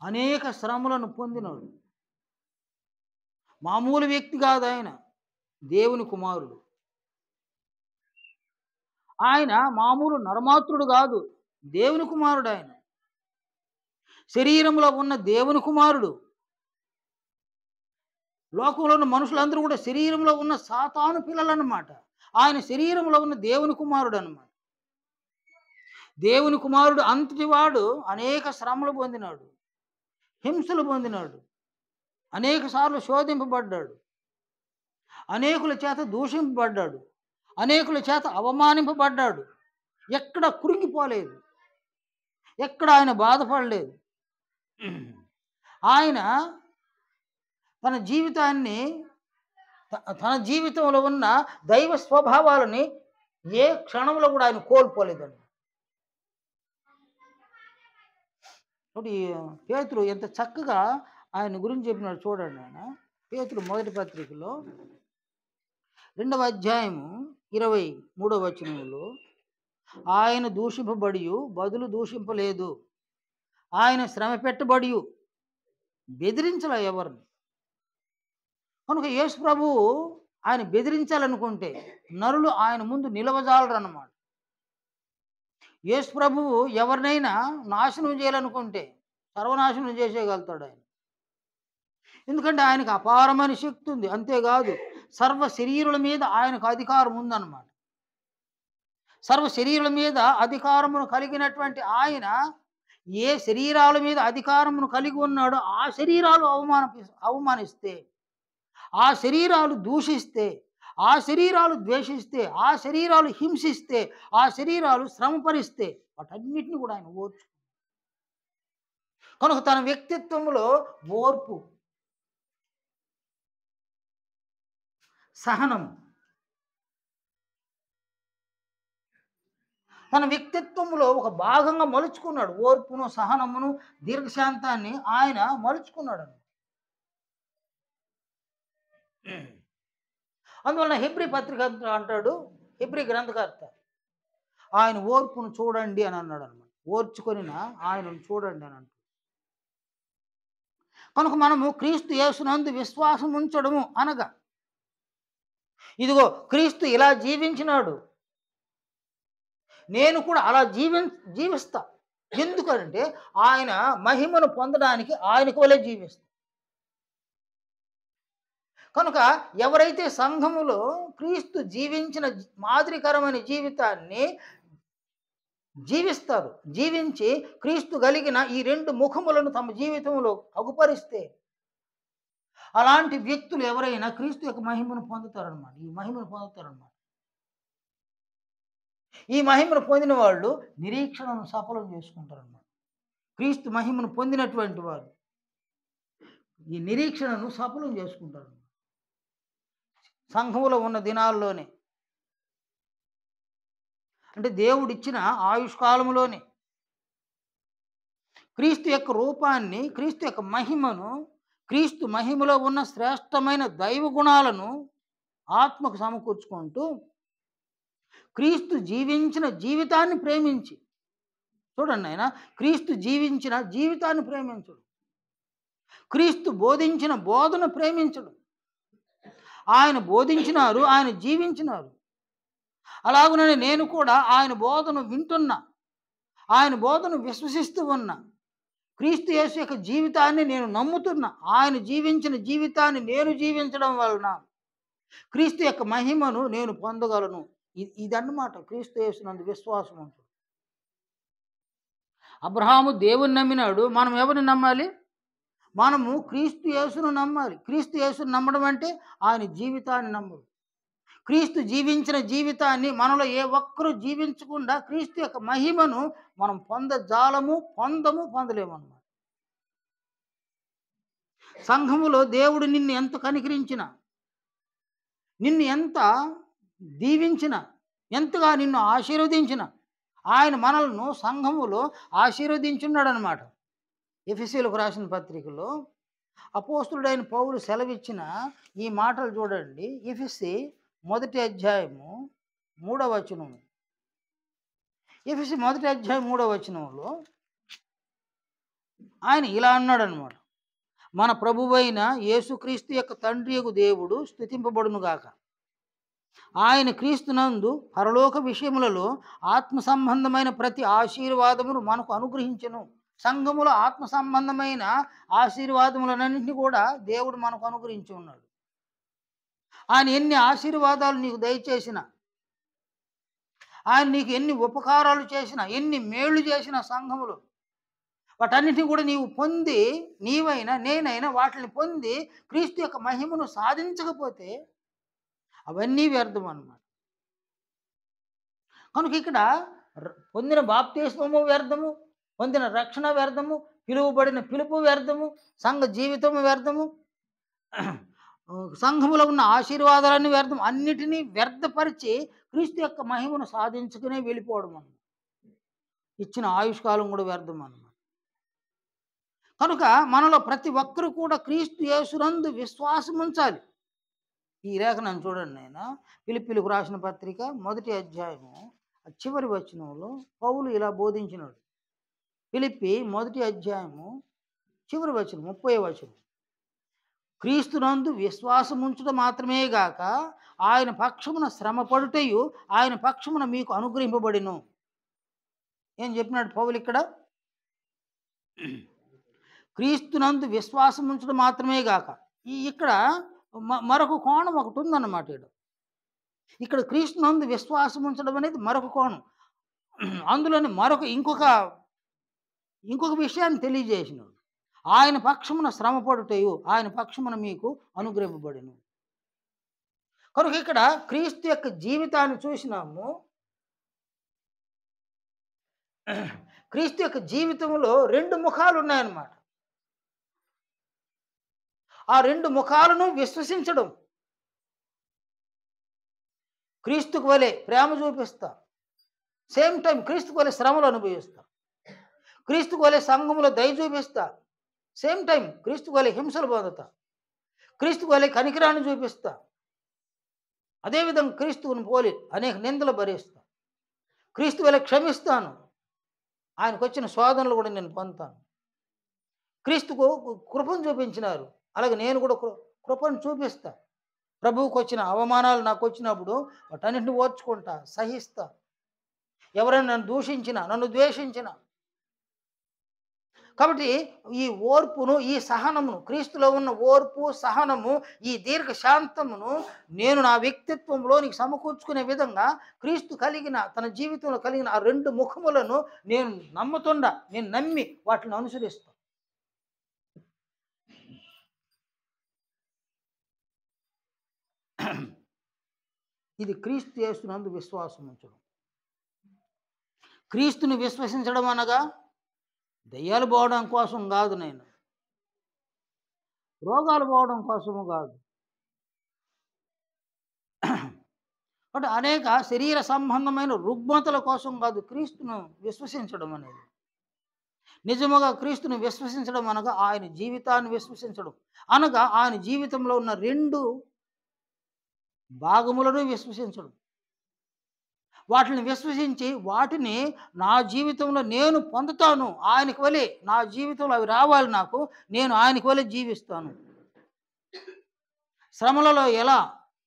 అనేక శ్రమలను పొందినాడు. మామూలు వ్యక్తి కాదు ఆయన, దేవుని కుమారుడు. ఆయన మామూలు నరమాత్రుడు కాదు, దేవుని కుమారుడు. ఆయన శరీరంలో ఉన్న దేవుని కుమారుడు. లోకంలో ఉన్న మనుషులందరూ కూడా శరీరంలో ఉన్న సాతాను పిల్లలన్నమాట. ఆయన శరీరంలో ఉన్న దేవుని కుమారుడు అన్నమాట. దేవుని కుమారుడు అంతటి వాడు అనేక శ్రమలు పొందినాడు, హింసలు పొందినాడు, అనేక సార్లు శోధింపబడ్డాడు, అనేకుల చేత దూషింపబడ్డాడు, అనేకుల చేత అవమానింపబడ్డాడు. ఎక్కడ కృంగిపోలేదు, ఎక్కడ ఆయన బాధపడలేదు. ఆయన తన జీవితాన్ని, తన జీవితంలో ఉన్న దైవ స్వభావాలని ఏ క్షణంలో కూడా ఆయన కోల్పోలేదండి. ఇప్పుడు పేతురు ఎంత చక్కగా ఆయన గురించి చెప్పినాడు చూడండి. ఆయన పేతురు మొదటి పత్రికలో 2వ అధ్యాయము 23వ వచనంలో, ఆయన దూషింపబడి బదులు దూషింపలేదు, ఆయన శ్రమ పెట్టబడి బెదిరించలే ఎవరిని. కనుక యేసు ప్రభువు ఆయన బెదిరించాలనుకుంటే నరులు ఆయన ముందు నిలవజాలరు అన్నమాట. యేసు ప్రభువు ఎవరినైనా నాశనం చేయాలనుకుంటే సర్వనాశనం చేసేయగలుగుతాడు ఆయన. ఎందుకంటే ఆయనకు అపారమైన శక్తి ఉంది. అంతేకాదు సర్వ శరీరుల మీద ఆయనకు అధికారం ఉందన్నమాట. సర్వ శరీరుల మీద అధికారమును కలిగినటువంటి ఆయన ఏ శరీరాల మీద అధికారమును కలిగి ఉన్నాడో ఆ శరీరాలు అవమానిస్తే, ఆ శరీరాలు దూషిస్తే, ఆ శరీరాలు ద్వేషిస్తే, ఆ శరీరాలు హింసిస్తే, ఆ శరీరాలు శ్రమపరిస్తే వాటన్నిటిని కూడా ఆయన ఓర్చు. కనుక తన వ్యక్తిత్వంలో ఓర్పు, సహనం, తన వ్యక్తిత్వంలో ఒక భాగంగా మలుచుకున్నాడు. ఓర్పును, సహనమును, దీర్ఘశాంతాన్ని ఆయన మలుచుకున్నాడు. అందువలన హెబ్రీ పత్రిక అంటాడు, హెబ్రీ గ్రంథకర్త, ఆయన ఓర్పును చూడండి అని అన్నాడు అనమాట. ఓర్చుకొని ఆయనను చూడండి అని అంటాడు. కనుక మనము క్రీస్తు యేసునందు విశ్వాసం ఉంచడము అనగా, ఇదిగో క్రీస్తు ఇలా జీవించినాడు, నేను కూడా అలా జీవిస్తా. ఎందుకంటే ఆయన మహిమను పొందడానికి ఆయనకు వలె జీవిస్తా. కనుక ఎవరైతే సంఘములో క్రీస్తు జీవించిన మాదిరికరమైన జీవితాన్ని జీవిస్తారు, జీవించి క్రీస్తు కలిగిన ఈ 2 ముఖములను తమ జీవితంలో అగుపరిస్తే, అలాంటి వ్యక్తులు ఎవరైనా క్రీస్తు యొక్క మహిమను పొందుతారనమాట. ఈ మహిమను పొందుతారనమాట. ఈ మహిమను పొందిన వాళ్ళు నిరీక్షణను సఫలం చేసుకుంటారన్నమాట. క్రీస్తు మహిమను పొందినటువంటి వారు ఈ నిరీక్షణను సఫలం చేసుకుంటారు. సంఘములో ఉన్న దినాల్లోనే, అంటే దేవుడిచ్చిన ఆయుష్కాలంలోనే క్రీస్తు యొక్క రూపాన్ని, క్రీస్తు యొక్క మహిమను, క్రీస్తు మహిమలో ఉన్న శ్రేష్టమైన దైవ గుణాలను ఆత్మకు సమకూర్చుకుంటూ క్రీస్తు జీవించిన జీవితాన్ని ప్రేమించి, చూడండి ఆయన క్రీస్తు జీవించిన జీవితాన్ని ప్రేమించడు, క్రీస్తు బోధించిన బోధన ప్రేమించడు. ఆయన బోధించినారు, ఆయన జీవించినారు. అలాగుననే నేను కూడా ఆయన బోధను వింటున్నా, ఆయన బోధను విశ్వసిస్తూ ఉన్నా. క్రీస్తు యేసు యొక్క జీవితాన్ని నేను నమ్ముతున్నా. ఆయన జీవించిన జీవితాన్ని నేను జీవించడం వలన క్రీస్తు యొక్క మహిమను నేను పొందగలను. ఇదన్నమాట క్రీస్తు యేసునందు విశ్వాసం ఉంటుంది. అబ్రహాము దేవుని నమ్మినాడు. మనం ఎవరిని నమ్మాలి? మనము క్రీస్తు యేసును నమ్మాలి. క్రీస్తు యేసును నమ్మడం అంటే ఆయన జీవితాన్ని నమ్మడం. క్రీస్తు జీవించిన జీవితాన్ని మనలో ఏ ఒక్కరూ జీవించకుండా క్రీస్తు యొక్క మహిమను మనం పొందలేము అన్నమాట. సంఘములో దేవుడు నిన్ను ఎంత కనికరించినా, నిన్ను ఎంత దీవించిన, ఎంతగా నిన్ను ఆశీర్వదించిన, ఆయన మనలను సంఘములో ఆశీర్వదించున్నాడు అన్నమాట. ఎఫెసీయులకు రాసిన పత్రికలో అపోస్తులుడైన పౌలు సెలవిచ్చిన ఈ మాటలు చూడండి. ఎఫెసీ 1వ అధ్యాయము 3వ వచనము. ఎఫెసీ 1వ అధ్యాయం 3వ వచనంలో ఆయన ఇలా అన్నాడు అన్నమాట. మన ప్రభువైన యేసుక్రీస్తు యొక్క తండ్రియగు దేవుడు స్తుతింపబడునుగాక. ఆయన క్రీస్తునందు పరలోక విషయములలో ఆత్మ సంబంధమైన ప్రతి ఆశీర్వాదమును మనకు అనుగ్రహించెను. సంఘములో ఆత్మ సంబంధమైన ఆశీర్వాదములన్నింటినీ కూడా దేవుడు మనకు అనుగ్రహించి ఉన్నాడు. ఆయన ఎన్ని ఆశీర్వాదాలు నీకు దయచేసిన, ఆయన నీకు ఎన్ని ఉపకారాలు చేసినా, ఎన్ని మేళ్లు చేసిన సంఘములో వాటన్నిటిని కూడా నీవు పొంది, నీవైనా నేనైనా వాటిని పొంది క్రీస్తు యొక్క మహిమను సాధించకపోతే అవన్నీ వ్యర్థం అన్నమాట. కనుక ఇక్కడ పొందిన బాప్తిస్మము వ్యర్థము, పొందిన రక్షణ వ్యర్థము, పిలువబడిన పిలుపు వ్యర్థము, సంఘ జీవితము వ్యర్థము, సంఘములో ఉన్న ఆశీర్వాదాలన్నీ వ్యర్థం. అన్నిటినీ వ్యర్థపరిచి క్రీస్తు యొక్క మహిమను సాధించుకునే వెళ్ళిపోవడం అన్నమాట. ఇచ్చిన ఆయుష్కాలం కూడా వ్యర్థం అన్నమాట. కనుక మనలో ప్రతి ఒక్కరు కూడా క్రీస్తు యేసునందు విశ్వాసం ఉంచాలి. ఈ లేఖనం చూడండి, నేను ఫిలిప్పీలకు రాసిన పత్రిక 1వ అధ్యాయము చివరి వచనంలో పౌలు ఇలా బోధించినాడు. ఫిలిప్పీ 1వ అధ్యాయము చివరి వచనం 30వ వచనం, క్రీస్తునందు విశ్వాసం ఉంచడం మాత్రమే గాక ఆయన పక్షమున శ్రమపడుటయు ఆయన పక్షమున మీకు అనుగ్రహింపబడిను. ఏం చెప్పినాడు పౌలు ఇక్కడ? క్రీస్తునందు విశ్వాసం ఉంచడం మాత్రమే గాక. ఇక్కడ మరొక కోణం ఒకటి ఉందన్నమాట. ఇక్కడ క్రీస్తునందు విశ్వాసం ఉంచడం అనేది మరొక కోణం. అందులోని ఇంకొక విషయాన్ని తెలియజేసినాడు. ఆయన పక్షమున శ్రమపడుటయు ఆయన పక్షమున మీకు అనుగ్రహింపబడిను. కనుక ఇక్కడ క్రీస్తు యొక్క జీవితాన్ని చూసినాము. క్రీస్తు యొక్క జీవితంలో 2 ముఖాలు ఉన్నాయన్నమాట. ఆ 2 ముఖాలను విశ్వసించడం. క్రీస్తుకు వలె ప్రేమ చూపిస్తా, సేమ్ టైం క్రీస్తుకు వలె శ్రమలు అనుభవిస్తా. క్రీస్తుకు వలె సంఘములో దయ చూపిస్తా, సేమ్ టైం క్రీస్తుకు వలె హింసలు పొందుతా. క్రీస్తుకు వలె కనికరాన్ని చూపిస్తా, అదేవిధంగా క్రీస్తువుని పోలి అనేక నిందలు భరిస్తా. క్రీస్తు వలె క్షమిస్తాను, ఆయనకు వచ్చిన శోధనలు కూడా నేను పొందుతాను. క్రీస్తుకు కృపను చూపించినారు, అలాగే నేను కూడా కృపను చూపిస్తా. ప్రభువుకు వచ్చిన అవమానాలు నాకు వచ్చినప్పుడు వాటన్నింటిని ఓర్చుకుంటా, సహిస్తా. ఎవరైనా నన్ను దూషించినా, నన్ను ద్వేషించినా. కాబట్టి ఈ ఓర్పును, ఈ సహనమును, క్రీస్తులో ఉన్న ఓర్పు, సహనము, ఈ దీర్ఘ శాంతమును నేను నా వ్యక్తిత్వంలో నీకు సమకూర్చుకునే విధంగా క్రీస్తు కలిగిన, తన జీవితంలో కలిగిన ఆ 2 ముఖములను నేను నమ్మి వాటిని అనుసరిస్తాను. ఇది క్రీస్తు యేసునందు విశ్వాసం ఉంచడం. క్రీస్తుని విశ్వసించడం అనగా దయ్యాలు పోవడం కోసం కాదు, నేను రోగాలు పోవడం కోసము కాదు. అంటే అనేక శరీర సంబంధమైన రుగ్మతల కోసం కాదు క్రీస్తును విశ్వసించడం అనేది. నిజముగా క్రీస్తుని విశ్వసించడం అనగా ఆయన జీవితాన్ని విశ్వసించడం, అనగా ఆయన జీవితంలో ఉన్న 2 భాగములను విశ్వసించడం. వాటిని విశ్వసించి వాటిని నా జీవితంలో నేను పొందుతాను. ఆయనకి వలె నా జీవితంలో అవి రావాలి నాకు, నేను ఆయనకి వలె జీవిస్తాను. శ్రమలలో ఎలా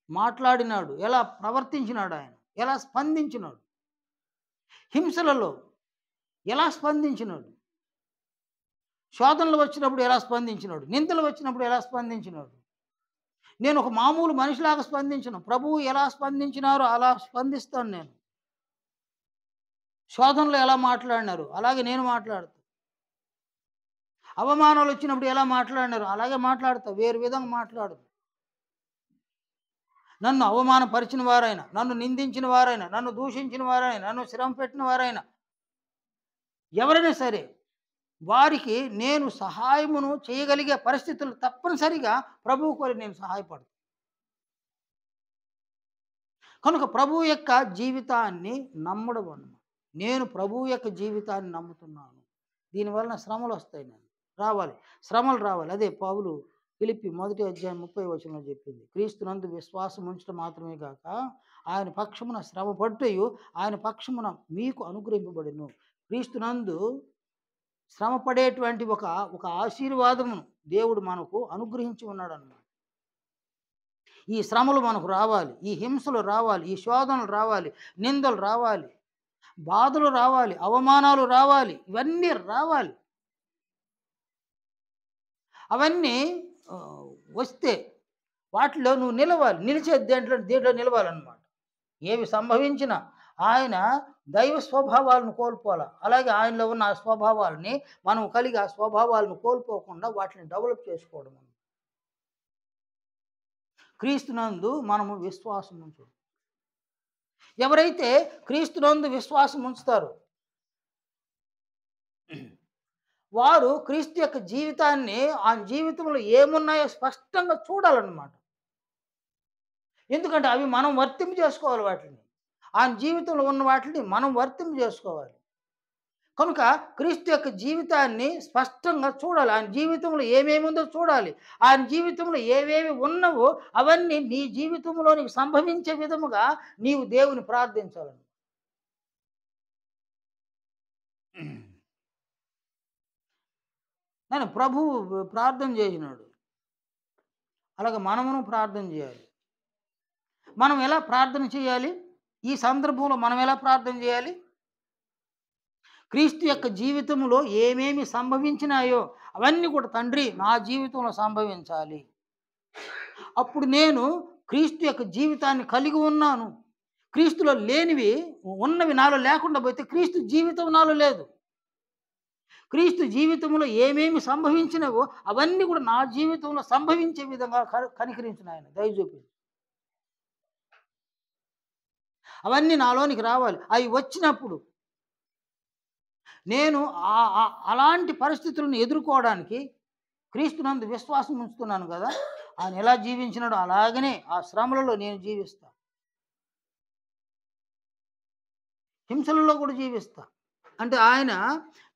మాట్లాడినాడు, ఎలా ప్రవర్తించినాడు, ఆయన ఎలా స్పందించినాడు, హింసలలో ఎలా స్పందించినాడు, శోధనలు వచ్చినప్పుడు ఎలా స్పందించినాడు, నిందలు వచ్చినప్పుడు ఎలా స్పందించినాడు. నేను ఒక మామూలు మనిషిలాగా స్పందించను. ప్రభువు ఎలా స్పందించినారో అలా స్పందిస్తాను. నేను శోధనలో ఎలా మాట్లాడినారు అలాగే నేను మాట్లాడతా. అవమానాలు వచ్చినప్పుడు ఎలా మాట్లాడినారు అలాగే మాట్లాడతా, వేరు విధంగా మాట్లాడదు. నన్ను అవమానపరిచిన వారైనా, నన్ను నిందించిన వారైనా, నన్ను దూషించిన వారైనా, నన్ను శ్రమ పెట్టిన వారైనా, ఎవరైనా సరే వారికి నేను సహాయమును చేయగలిగే పరిస్థితులు తప్పనిసరిగా ప్రభువు కోరి నేను సహాయపడతాను. కనుక ప్రభువు యొక్క జీవితాన్ని నమ్మడం అన్నమాట. నేను ప్రభువు యొక్క జీవితాన్ని నమ్ముతున్నాను, దీనివలన శ్రమలు వస్తాయి, శ్రమలు రావాలి. అదే పౌలు ఫిలిప్పీ 1వ అధ్యాయం 30వ వచనంలో చెప్పింది. క్రీస్తునందు విశ్వాసం ఉంచడం మాత్రమే కాక ఆయన పక్షమున శ్రమ పడుటయు ఆయన పక్షమున మీకు అనుగ్రహింపబడిను. క్రీస్తునందు శ్రమ పడేటువంటి ఒక ఆశీర్వాదమును దేవుడు మనకు అనుగ్రహించి ఉన్నాడు అన్నమాట. ఈ శ్రమలు మనకు రావాలి, ఈ హింసలు రావాలి, ఈ శోధనలు రావాలి, నిందలు రావాలి, బాధలు రావాలి, అవమానాలు రావాలి, ఇవన్నీ రావాలి. అవన్నీ వస్తే వాటిలో నువ్వు నిలవాలి, నిలిచే దేంట్లో నిలవాలన్నమాట. ఏవి సంభవించినా ఆయన దైవ స్వభావాలను కోల్పోవాలి. అలాగే ఆయనలో ఉన్న ఆ స్వభావాలని మనం కలిగి ఆ స్వభావాలను కోల్పోకుండా వాటిని డెవలప్ చేసుకోవడం. క్రీస్తునందు మనము విశ్వాసం ఉంచు. ఎవరైతే క్రీస్తునందు విశ్వాసం ఉంచుతారో వారు క్రీస్తు యొక్క జీవితాన్ని ఆ జీవితంలో ఏమున్నాయో స్పష్టంగా చూడాలన్నమాట. ఎందుకంటే అవి మనం వర్తింపు చేసుకోవాలి వాటిని. ఆయన జీవితంలో ఉన్న వాటిని మనం వర్తింపు చేసుకోవాలి. కనుక క్రీస్తు యొక్క జీవితాన్ని స్పష్టంగా చూడాలి. ఆయన జీవితంలో ఏమేమి ఉందో చూడాలి. ఆయన జీవితంలో ఏవేవి ఉన్నవో అవన్నీ నీ జీవితంలో నీకు సంభవించే విధముగా నీవు దేవుని ప్రార్థించాలని. నేను ప్రభువు ప్రార్థన చేసినాడు. అలాగే మనమును ప్రార్థన చేయాలి. మనం ఎలా ప్రార్థన చేయాలి? ఈ సందర్భంలో మనం ఎలా ప్రార్థన చేయాలి? క్రీస్తు యొక్క జీవితంలో ఏమేమి సంభవించినాయో అవన్నీ కూడా తండ్రి నా జీవితంలో సంభవించాలి. అప్పుడు నేను క్రీస్తు యొక్క జీవితాన్ని కలిగి ఉన్నాను. క్రీస్తులో లేనివి ఉన్నవి నాలో లేకుండా పోతే క్రీస్తు జీవితం నాలో లేదు. క్రీస్తు జీవితంలో ఏమేమి సంభవించినవో అవన్నీ కూడా నా జీవితంలో సంభవించే విధంగా కనికరించిన ఆయన దయ చూపించి అవన్నీ నాలోనికి రావాలి. అవి వచ్చినప్పుడు నేను అలాంటి పరిస్థితులను ఎదుర్కోవడానికి క్రీస్తునందు విశ్వాసం ఉంచుతున్నాను కదా. ఆయన ఎలా జీవించినాడో అలాగనే ఆ శ్రమలలో నేను జీవిస్తా, హింసలలో కూడా జీవిస్తా. అంటే ఆయన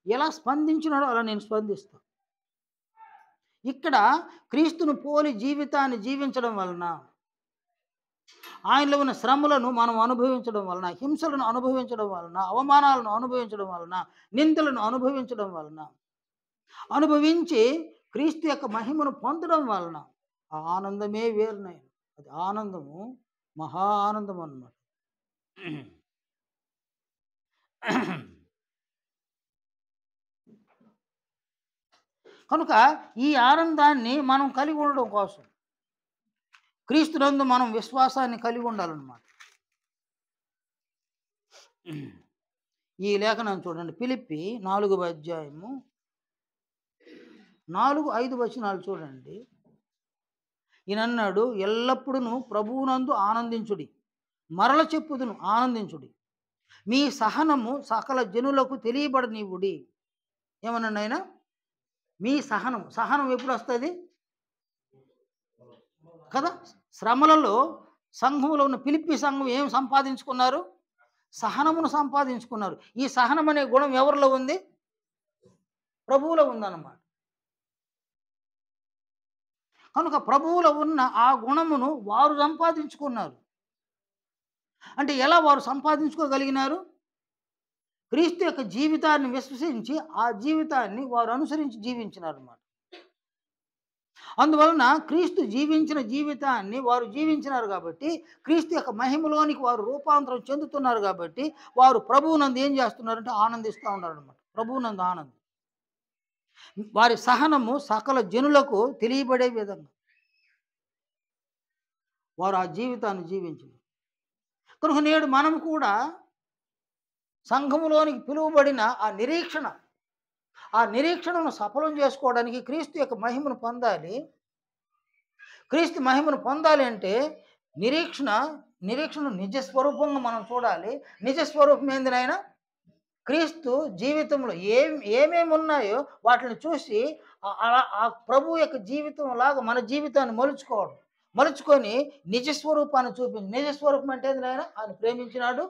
ఎలా స్పందించినాడో అలా నేను స్పందిస్తా. ఇక్కడ క్రీస్తును పోలి జీవితాన్ని జీవించడం వలన, ఆయనలో ఉన్న శ్రమలను మనం అనుభవించడం వలన, హింసలను అనుభవించడం వలన, అవమానాలను అనుభవించడం వలన, నిందలను అనుభవించడం వలన, అనుభవించి క్రీస్తు యొక్క మహిమను పొందడం వలన ఆ ఆనందమే వేరునైన అది ఆనందము మహా ఆనందం అన్నమాట. కనుక ఈ ఆనందాన్ని మనం కలిగి ఉండడం కోసం క్రీస్తునందు మనం విశ్వాసాన్ని కలిగి ఉండాలన్నమాట. ఈ లేఖనం చూడండి, ఫిలిప్పి 4వ అధ్యాయము 4-5 వచనాలు చూడండి. ఈయన అన్నాడు, ఎల్లప్పుడూ ప్రభువునందు ఆనందించుడి, మరల చెప్పుదును ఆనందించుడి, మీ సహనము సకల జనులకు తెలియబడనివ్వుడి. ఏమన్నాడు ఆయన? మీ సహనం ఎప్పుడు వస్తుంది కదా? శ్రమలలో సంఘంలో ఉన్న ఫిలిప్పి సంఘం ఏం సంపాదించుకున్నారు? సహనమును సంపాదించుకున్నారు. ఈ సహనం అనే గుణం ఎవరిలో ఉంది? ప్రభువులో ఉందన్నమాట. కనుక ప్రభువులో ఉన్న ఆ గుణమును వారు సంపాదించుకున్నారు. అంటే ఎలా వారు సంపాదించుకోగలిగినారు? క్రీస్తు యొక్క జీవితాన్ని విశ్వసించి ఆ జీవితాన్ని వారు అనుసరించి జీవించినారు అన్నమాట. అందువలన క్రీస్తు జీవించిన జీవితాన్ని వారు జీవించినారు కాబట్టి క్రీస్తు యొక్క మహిమలోనికి వారు రూపాంతరం చెందుతున్నారు కాబట్టి వారు ప్రభువునందు ఏం చేస్తున్నారంటే ఆనందిస్తూ ఉన్నారు అన్నమాట. ప్రభువునందు ఆనందం. వారి సహనము సకల జనులకు తెలియబడే విధంగా వారు ఆ జీవితాన్ని జీవించారు. కనుక నేడు మనం కూడా సంఘములోనికి పిలువబడిన ఆ నిరీక్షణను సఫలం చేసుకోవడానికి క్రీస్తు యొక్క మహిమను పొందాలి. క్రీస్తు మహిమను పొందాలి అంటే నిరీక్షణ నిజస్వరూపంగా మనం చూడాలి. నిజస్వరూపం ఏందినైనా క్రీస్తు జీవితంలో ఏమేమి ఉన్నాయో వాటిని చూసి ఆ ప్రభు యొక్క జీవితం లాగా మన జీవితాన్ని మలుచుకొని నిజస్వరూపాన్ని చూపించి. నిజస్వరూపం అంటే ఏందినైనా ఆయన ప్రేమించినాడు,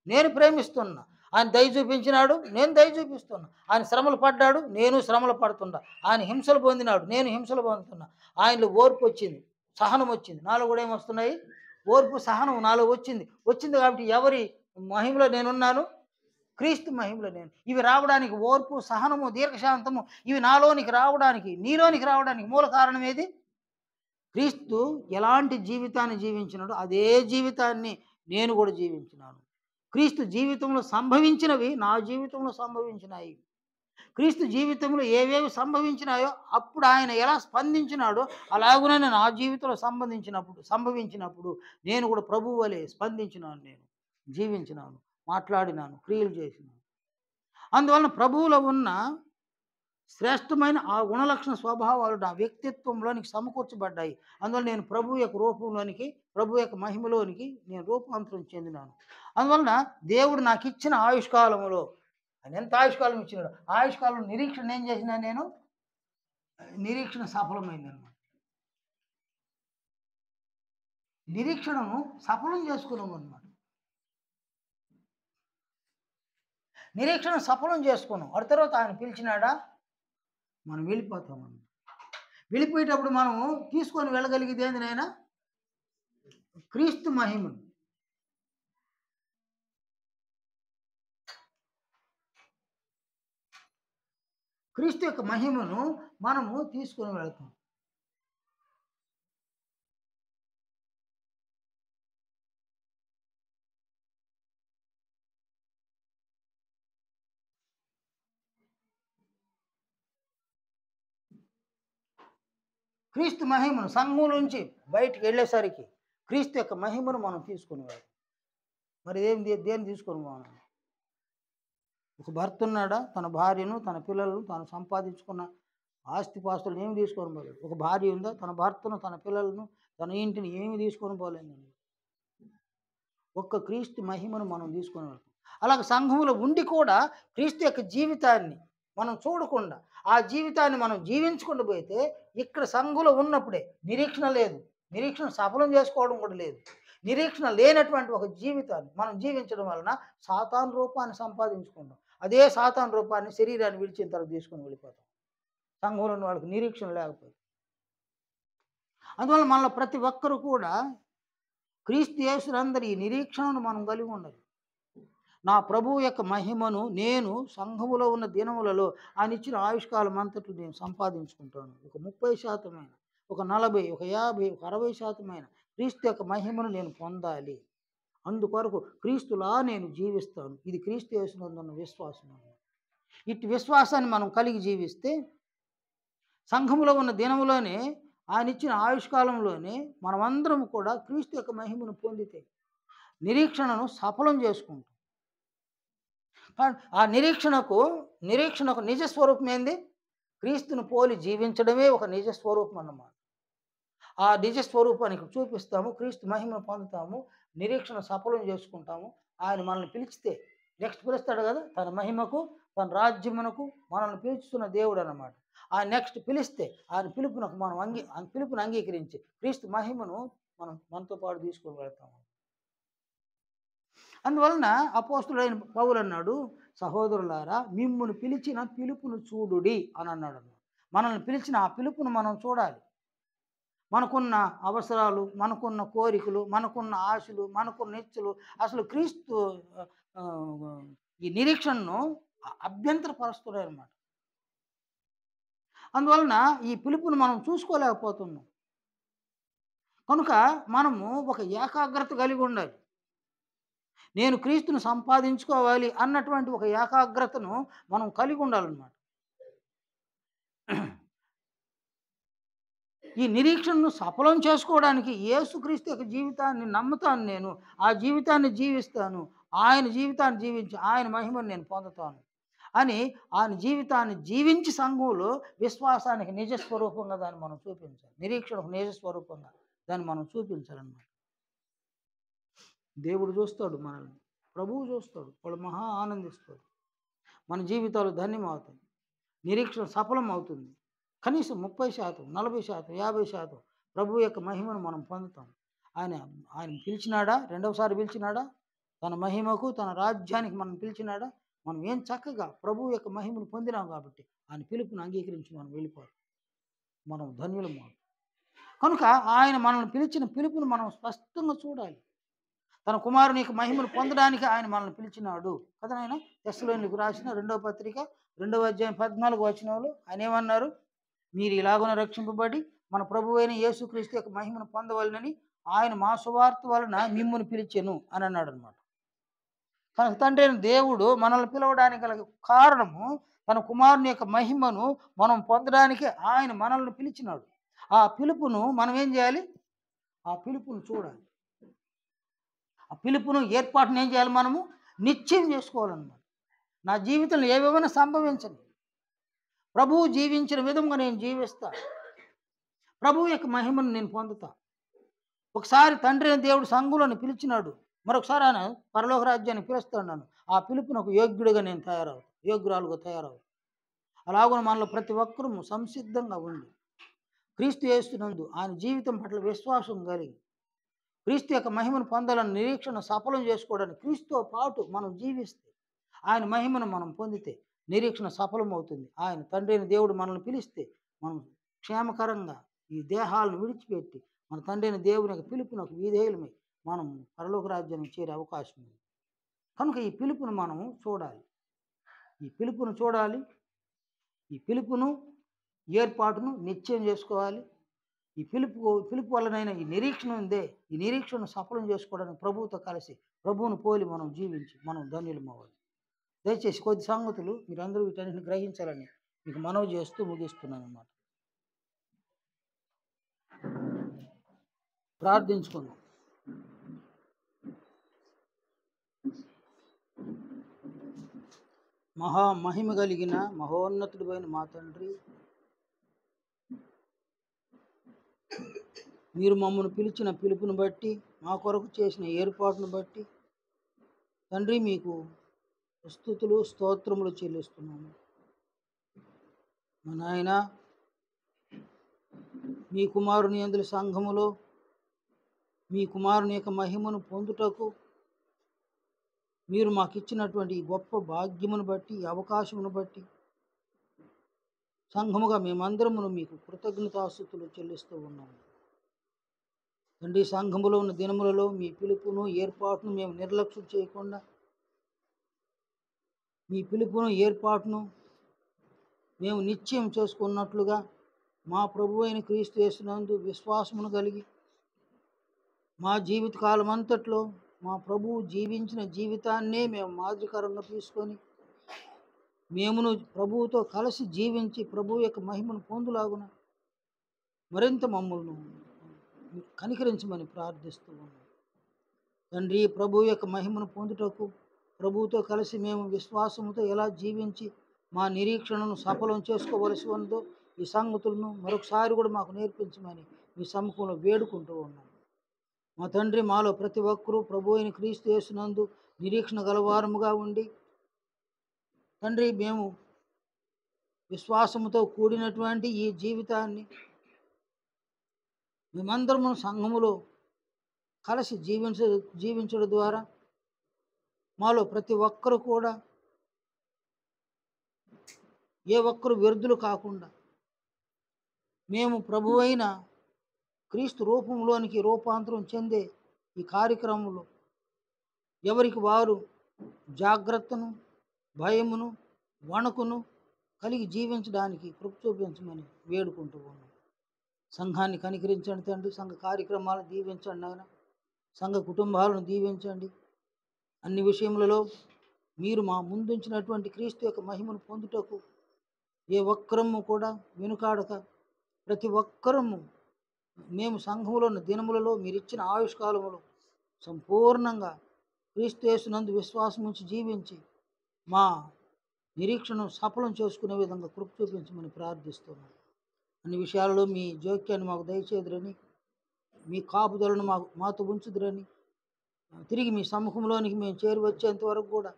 నేను ప్రేమిస్తున్నా. ఆయన దయ చూపించినాడు, నేను దయ చూపిస్తున్నా. ఆయన శ్రమలు పడ్డాడు, నేను శ్రమలు పడుతున్నా. ఆయన హింసలు పొందినాడు, నేను హింసలు పొందుతున్నా. ఆయనలో ఓర్పు వచ్చింది, సహనం వచ్చింది. నాలో కూడా ఏమొస్తున్నాయి? ఓర్పు సహనం నాలో వచ్చింది కాబట్టి ఎవరి మహిమలో నేనున్నాను? క్రీస్తు మహిమలో నేను. ఇవి రావడానికి ఓర్పు, సహనము, దీర్ఘశాంతము ఇవి నాలోనికి రావడానికి, నీలోనికి రావడానికి మూల కారణం ఏది? క్రీస్తు ఎలాంటి జీవితాన్ని జీవించినాడో అదే జీవితాన్ని నేను కూడా జీవించినాను. క్రీస్తు జీవితంలో సంభవించినవి నా జీవితంలో సంభవించినాయి. క్రీస్తు జీవితంలో ఏవేవి సంభవించినాయో అప్పుడు ఆయన ఎలా స్పందించినాడో అలాగునే నా జీవితంలో సంభవించినప్పుడు నేను కూడా ప్రభువు వలె స్పందించినాను. నేను జీవించినాను, మాట్లాడినాను, క్రియలు చేసినాను. అందువలన ప్రభువులో ఉన్న శ్రేష్టమైన ఆ గుణలక్షణ స్వభావాలు నా వ్యక్తిత్వంలోనికి సమకూర్చబడ్డాయి. అందువల్ల నేను ప్రభు యొక్క రూపంలోనికి, ప్రభు యొక్క మహిమలోనికి నేను రూపాంతరం చెందినాను. అందువలన దేవుడు నాకు ఇచ్చిన ఆయుష్కాలంలో, ఆయన ఎంత ఆయుష్కాలం ఇచ్చినాడు, ఆయుష్కాలం నిరీక్షణ ఏం చేసినా నేను, నిరీక్షణ సఫలమైందనమాట. నిరీక్షణను సఫలం చేసుకున్నాం అనమాట. నిరీక్షణ సఫలం చేసుకున్నాం. ఆ తర్వాత ఆయన పిలిచినాడా, మనం వెళ్ళిపోతామన్నమాట. వెళ్ళిపోయేటప్పుడు మనము తీసుకొని వెళ్ళగలిగేది ఏంది నాయనా, క్రీస్తు మహిమను. క్రీస్తు యొక్క మహిమను మనము తీసుకొని వెళ్తాం. క్రీస్తు మహిమను సంఘం నుంచి బయటికి వెళ్ళేసరికి క్రీస్తు యొక్క మహిమను మనం తీసుకుని వెళ్తాం. మరి దేన్ని తీసుకొని పోవాలి? ఒక భర్త ఉన్నాడా, తన భార్యను, తన పిల్లలను, తాను సంపాదించుకున్న ఆస్తిపాస్తులను ఏమి తీసుకొని పోలేదు. ఒక భార్య ఉందా, తన భర్తను, తన పిల్లలను, తన ఇంటిని ఏమి తీసుకొని పోలేదండి. ఒక్క క్రీస్తు మహిమను మనం తీసుకొని వెళ్తాం. అలాగే సంఘంలో ఉండి కూడా క్రీస్తు యొక్క జీవితాన్ని మనం చూడకుండా, ఆ జీవితాన్ని మనం జీవించకుండా పోతే ఇక్కడ సంఘంలో ఉన్నప్పుడే నిరీక్షణ లేదు, నిరీక్షణ సఫలం చేసుకోవడం కూడా లేదు. నిరీక్షణ లేనటువంటి ఒక జీవితాన్ని మనం జీవించడం వలన సాతాను రూపాన్ని సంపాదించుకుంటాం. అదే సాతాను రూపాన్ని శరీరాన్ని విడిచిన తర్వాత తీసుకొని వెళ్ళిపోతాం, సంఘంలో ఉన్న వాళ్ళకి నిరీక్షణ లేకపోతే. అందువల్ల మనలో ప్రతి ఒక్కరూ కూడా క్రీస్తు యేసునందరి ఈ నిరీక్షణను మనం కలిగి ఉండాలి. నా ప్రభువు యొక్క మహిమను నేను సంఘములో ఉన్న దినములలో ఆయన ఇచ్చిన ఆయుష్కాలం అంతట్లో నేను సంపాదించుకుంటాను. ఒక 30%, ఒక 40, ఒక 50, ఒక 60% క్రీస్తు యొక్క మహిమను నేను పొందాలి. అందుకొరకు క్రీస్తులా నేను జీవిస్తాను. ఇది క్రీస్తు యేసునందున్న విశ్వాసం. ఇటు విశ్వాసాన్ని మనం కలిగి జీవిస్తే సంఘములో ఉన్న దినములోనే, ఆయన ఇచ్చిన ఆయుష్కాలంలోనే మనమందరం కూడా క్రీస్తు యొక్క మహిమను పొందితే నిరీక్షణను సఫలం చేసుకుంటాం. ఆ నిరీక్షణకు నిజ స్వరూపం ఏంది? క్రీస్తును పోలి జీవించడమే ఒక నిజ స్వరూపం అన్నమాట. ఆ నిజ స్వరూపానికి చూపిస్తాము, క్రీస్తు మహిమను పొందుతాము, నిరీక్షణ సఫలం చేసుకుంటాము. ఆయన మనల్ని పిలిచితే నెక్స్ట్ పిలుస్తాడు కదా, తన మహిమకు, తన రాజ్యమునకు మనల్ని పిలుస్తున్న దేవుడు అన్నమాట. ఆయన నెక్స్ట్ పిలిస్తే ఆయన పిలుపును అంగీకరించి క్రీస్తు మహిమను మనతో పాటు తీసుకొని వెళ్తాము. అందువలన అపోస్తులైన పౌలు అన్నాడు, సహోదరులారా మిమ్మును పిలిచిన పిలుపును చూడుడి అని అన్నాడు. మనల్ని పిలిచిన ఆ పిలుపును మనం చూడాలి. మనకున్న అవసరాలు, మనకున్న కోరికలు, మనకున్న ఆశలు, మనకున్న ఇచ్చలు అసలు క్రీస్తు ఈ నిరీక్షణను అభ్యంతరపరుస్తున్నాయి అన్నమాట. అందువలన ఈ పిలుపును మనం చూసుకోలేకపోతున్నాం. కనుక మనము ఒక ఏకాగ్రత కలిగి ఉండాలి. నేను క్రీస్తును సంపాదించుకోవాలి అన్నటువంటి ఒక ఏకాగ్రతను మనం కలిగి ఉండాలన్నమాట. ఈ నిరీక్షణను సఫలం చేసుకోవడానికి యేసుక్రీస్తు యొక్క జీవితాన్ని నమ్ముతాను, నేను ఆ జీవితాన్ని జీవిస్తాను, ఆయన జీవితాన్ని జీవించి ఆయన మహిమను నేను పొందుతాను అని ఆయన జీవితాన్ని జీవించి సంఘంలో విశ్వాసానికి నిజ స్వరూపంగా దాన్ని మనం చూపించాలి. నిరీక్షణకు నిజ స్వరూపంగా దాన్ని మనం చూపించాలన్నమాట. దేవుడు చూస్తాడు మనల్ని, ప్రభువు చూస్తాడు, వాళ్ళు మహా ఆనందిస్తాడు. మన జీవితాలు ధన్యమవుతాయి, నిరీక్షణ సఫలం అవుతుంది. కనీసం 30%, 40%, 50% ప్రభు యొక్క మహిమను మనం పొందుతాం. ఆయన పిలిచినాడా, రెండవసారి పిలిచినాడా, తన మహిమకు, తన రాజ్యానికి మనం పిలిచినాడా? మనం ఏం చక్కగా ప్రభు యొక్క మహిమను పొందినాం కాబట్టి ఆయన పిలుపును అంగీకరించి మనం వెళ్ళిపోతాం. మనం ధన్యులము. కనుక ఆయన మనల్ని పిలిచిన పిలుపును మనం స్పష్టంగా చూడాలి. తన కుమారుని యొక్క మహిమను పొందడానికి ఆయన మనల్ని పిలిచినాడు కదా. ఆయన తెస్సలోనికీయులకు రాసిన 2వ పత్రిక 2వ అధ్యాయం 14వ వచనంలో ఆయన ఏమన్నారు? మీరు ఇలాగున రక్షింపబడి మన ప్రభువైన యేసుక్రీస్తు యొక్క మహిమను పొందవలనని ఆయన మా సువార్త వలన మిమ్మును పిలిచెను అని అన్నాడు అనమాట. తన తండ్రి అయిన దేవుడు మనల్ని పిలవడానికి గల కారణము తన కుమారుని యొక్క మహిమను మనం పొందడానికి ఆయన మనల్ని పిలిచినాడు. ఆ పిలుపును మనం ఏం చేయాలి? ఆ పిలుపును చూడాలి. ఆ పిలుపును ఏర్పాటును ఏం చేయాలి? మనము నిశ్చయం చేసుకోవాలన్నమాట. నా జీవితంలో ఏవేమైనా సంభవించండి, ప్రభువు జీవించిన విధంగా నేను జీవిస్తా, ప్రభువు యొక్క మహిమను నేను పొందుతా. ఒకసారి తండ్రి అయిన దేవుడు సంఘంలోని పిలిచినాడు, మరొకసారి ఆయన పరలోక రాజ్యాన్ని పిలుస్తాడు నన్ను. ఆ పిలుపునకు యోగ్యుడిగా నేను యోగ్యురాలుగా తయారవు. అలాగున మనలో ప్రతి ఒక్కరూ సంసిద్ధంగా ఉండి క్రీస్తు యేసునందు ఆయన జీవితం పట్ల విశ్వాసం కలిగి క్రీస్తు యొక్క మహిమను పొందాలని నిరీక్షణ సఫలం చేసుకోవడానికి క్రీస్తుతో పాటు మనం జీవిస్తే, ఆయన మహిమను మనం పొందితే నిరీక్షణ సఫలం అవుతుంది. ఆయన తండ్రి అయిన దేవుడు మనల్ని పిలిస్తే మనం క్షేమకరంగా ఈ దేహాలను విడిచిపెట్టి మన తండ్రి అయిన దేవుని యొక్క పిలుపునకు విధేయులమై మనం పరలోక రాజ్యానికి చేరే అవకాశం ఉంది. కనుక ఈ పిలుపును మనము చూడాలి, ఈ పిలుపును చూడాలి, ఈ పిలుపును ఏర్పాటును నిశ్చయం చేసుకోవాలి. ఈ పిలుపు వల్లనైనా ఈ నిరీక్షణ ఉందే, ఈ నిరీక్షను సఫలం చేసుకోవడానికి ప్రభువుతో కలిసి ప్రభువును పోలి మనం జీవించి మనం ధన్యులం అవ్వాలి. దయచేసి కొద్ది సంగతులు మీరందరూ వీటన్నిటిని గ్రహించాలని మీకు మనవి చేస్తూ ముగిస్తున్నాను అన్నమాట. ప్రార్థించుకుందాం. మహిమ కలిగిన మహోన్నతుడైన మా తండ్రి, మీరు మమ్మల్ని పిలిచిన పిలుపుని బట్టి, మా కొరకు చేసిన ఏర్పాటును బట్టి తండ్రి మీకు స్తుతులు స్తోత్రములు చెల్లిస్తున్నాము. మా నాయన, మీ కుమారుని యందు సంఘములో మీ కుమారుని యొక్క మహిమను పొందుటకు మీరు మాకు ఇచ్చినటువంటి ఈ గొప్ప భాగ్యమును బట్టి, ఈ అవకాశమును బట్టి సంఘముగా మేమందరమును మీకు కృతజ్ఞతాస్తుతులు చెల్లిస్తూ ఉన్నాము. తండ్రి, సంఘములో ఉన్న దినములలో మీ పిలుపును ఏర్పాటును మేము నిర్లక్ష్యం చేయకుండా, మీ పిలుపును ఏర్పాటును మేము నిశ్చయం చేసుకున్నట్లుగా మా ప్రభు అయిన క్రీస్తు యేసునందు విశ్వాసమును కలిగి మా జీవితకాలం అంతట్లో మా ప్రభువు జీవించిన జీవితాన్నే మేము మాదిరికరంగా తీసుకొని మేమును ప్రభువుతో కలిసి జీవించి ప్రభువు యొక్క మహిమను పొందులాగున మరింత మమ్మల్ని కనికరించమని ప్రార్థిస్తూ ఉన్నాం. తండ్రి, ప్రభువు యొక్క మహిమను పొందుటకు ప్రభువుతో కలిసి మేము విశ్వాసముతో ఎలా జీవించి మా నిరీక్షణను సఫలం చేసుకోవలసి ఉందో ఈ సంగతులను మరొకసారి కూడా మాకు నేర్పించమని మీ సముఖంలో వేడుకుంటూ ఉన్నాం. మా తండ్రి, మాలో ప్రతి ఒక్కరూ ప్రభు అయిన క్రీస్తు యేసునందు నిరీక్షణ గలవారముగా ఉండి తండ్రి, మేము విశ్వాసముతో కూడినటువంటి ఈ జీవితాన్ని మేమందరము సంఘములో కలిసి జీవించడం ద్వారా మాలో ప్రతి ఒక్కరు కూడా ఏ ఒక్కరు వ్యర్థులు కాకుండా మేము ప్రభు అయిన క్రీస్తు రూపంలోనికి రూపాంతరం చెందే ఈ కార్యక్రమంలో ఎవరికి వారు జాగ్రత్తను, భయమును, వణుకును కలిగి జీవించడానికి కృప చూపించమని వేడుకుంటూ ఉన్నాం. సంఘాన్ని కనికరించండి తండ్రి, సంఘ కార్యక్రమాలను దీవించండి ఆయన, సంఘ కుటుంబాలను దీవించండి. అన్ని విషయములలో మీరు మా ముందుంచినటువంటి క్రీస్తు యొక్క మహిమను పొందుటకు ఏ ఒక్కరము కూడా వెనుకాడక ప్రతి ఒక్కరము మేము సంఘములో ఉన్న దినములలో మీరు ఇచ్చిన ఆయుష్కాలములో సంపూర్ణంగా క్రీస్తు యేసునందు విశ్వాసం ఉంచి జీవించి మా నిరీక్షణను సఫలం చేసుకునే విధంగా కృప చూపించమని ప్రార్థిస్తున్నాం. అన్ని విషయాలలో మీ జోక్యాన్ని మాకు దయచేదురని, మీ కాపుదలను మాతో ఉంచుదురని, తిరిగి మీ సముఖంలోనికి మేము చేరి వచ్చేంత వరకు కూడా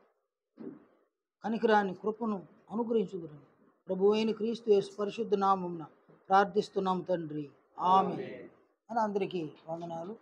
కనికరాన్ని కృపను అనుగ్రహించుదురని ప్రభు అయిన క్రీస్తు యేసు పరిశుద్ధ నామమున ప్రార్థిస్తున్నాం తండ్రి, ఆమేన్. అని అందరికీ వందనాలు.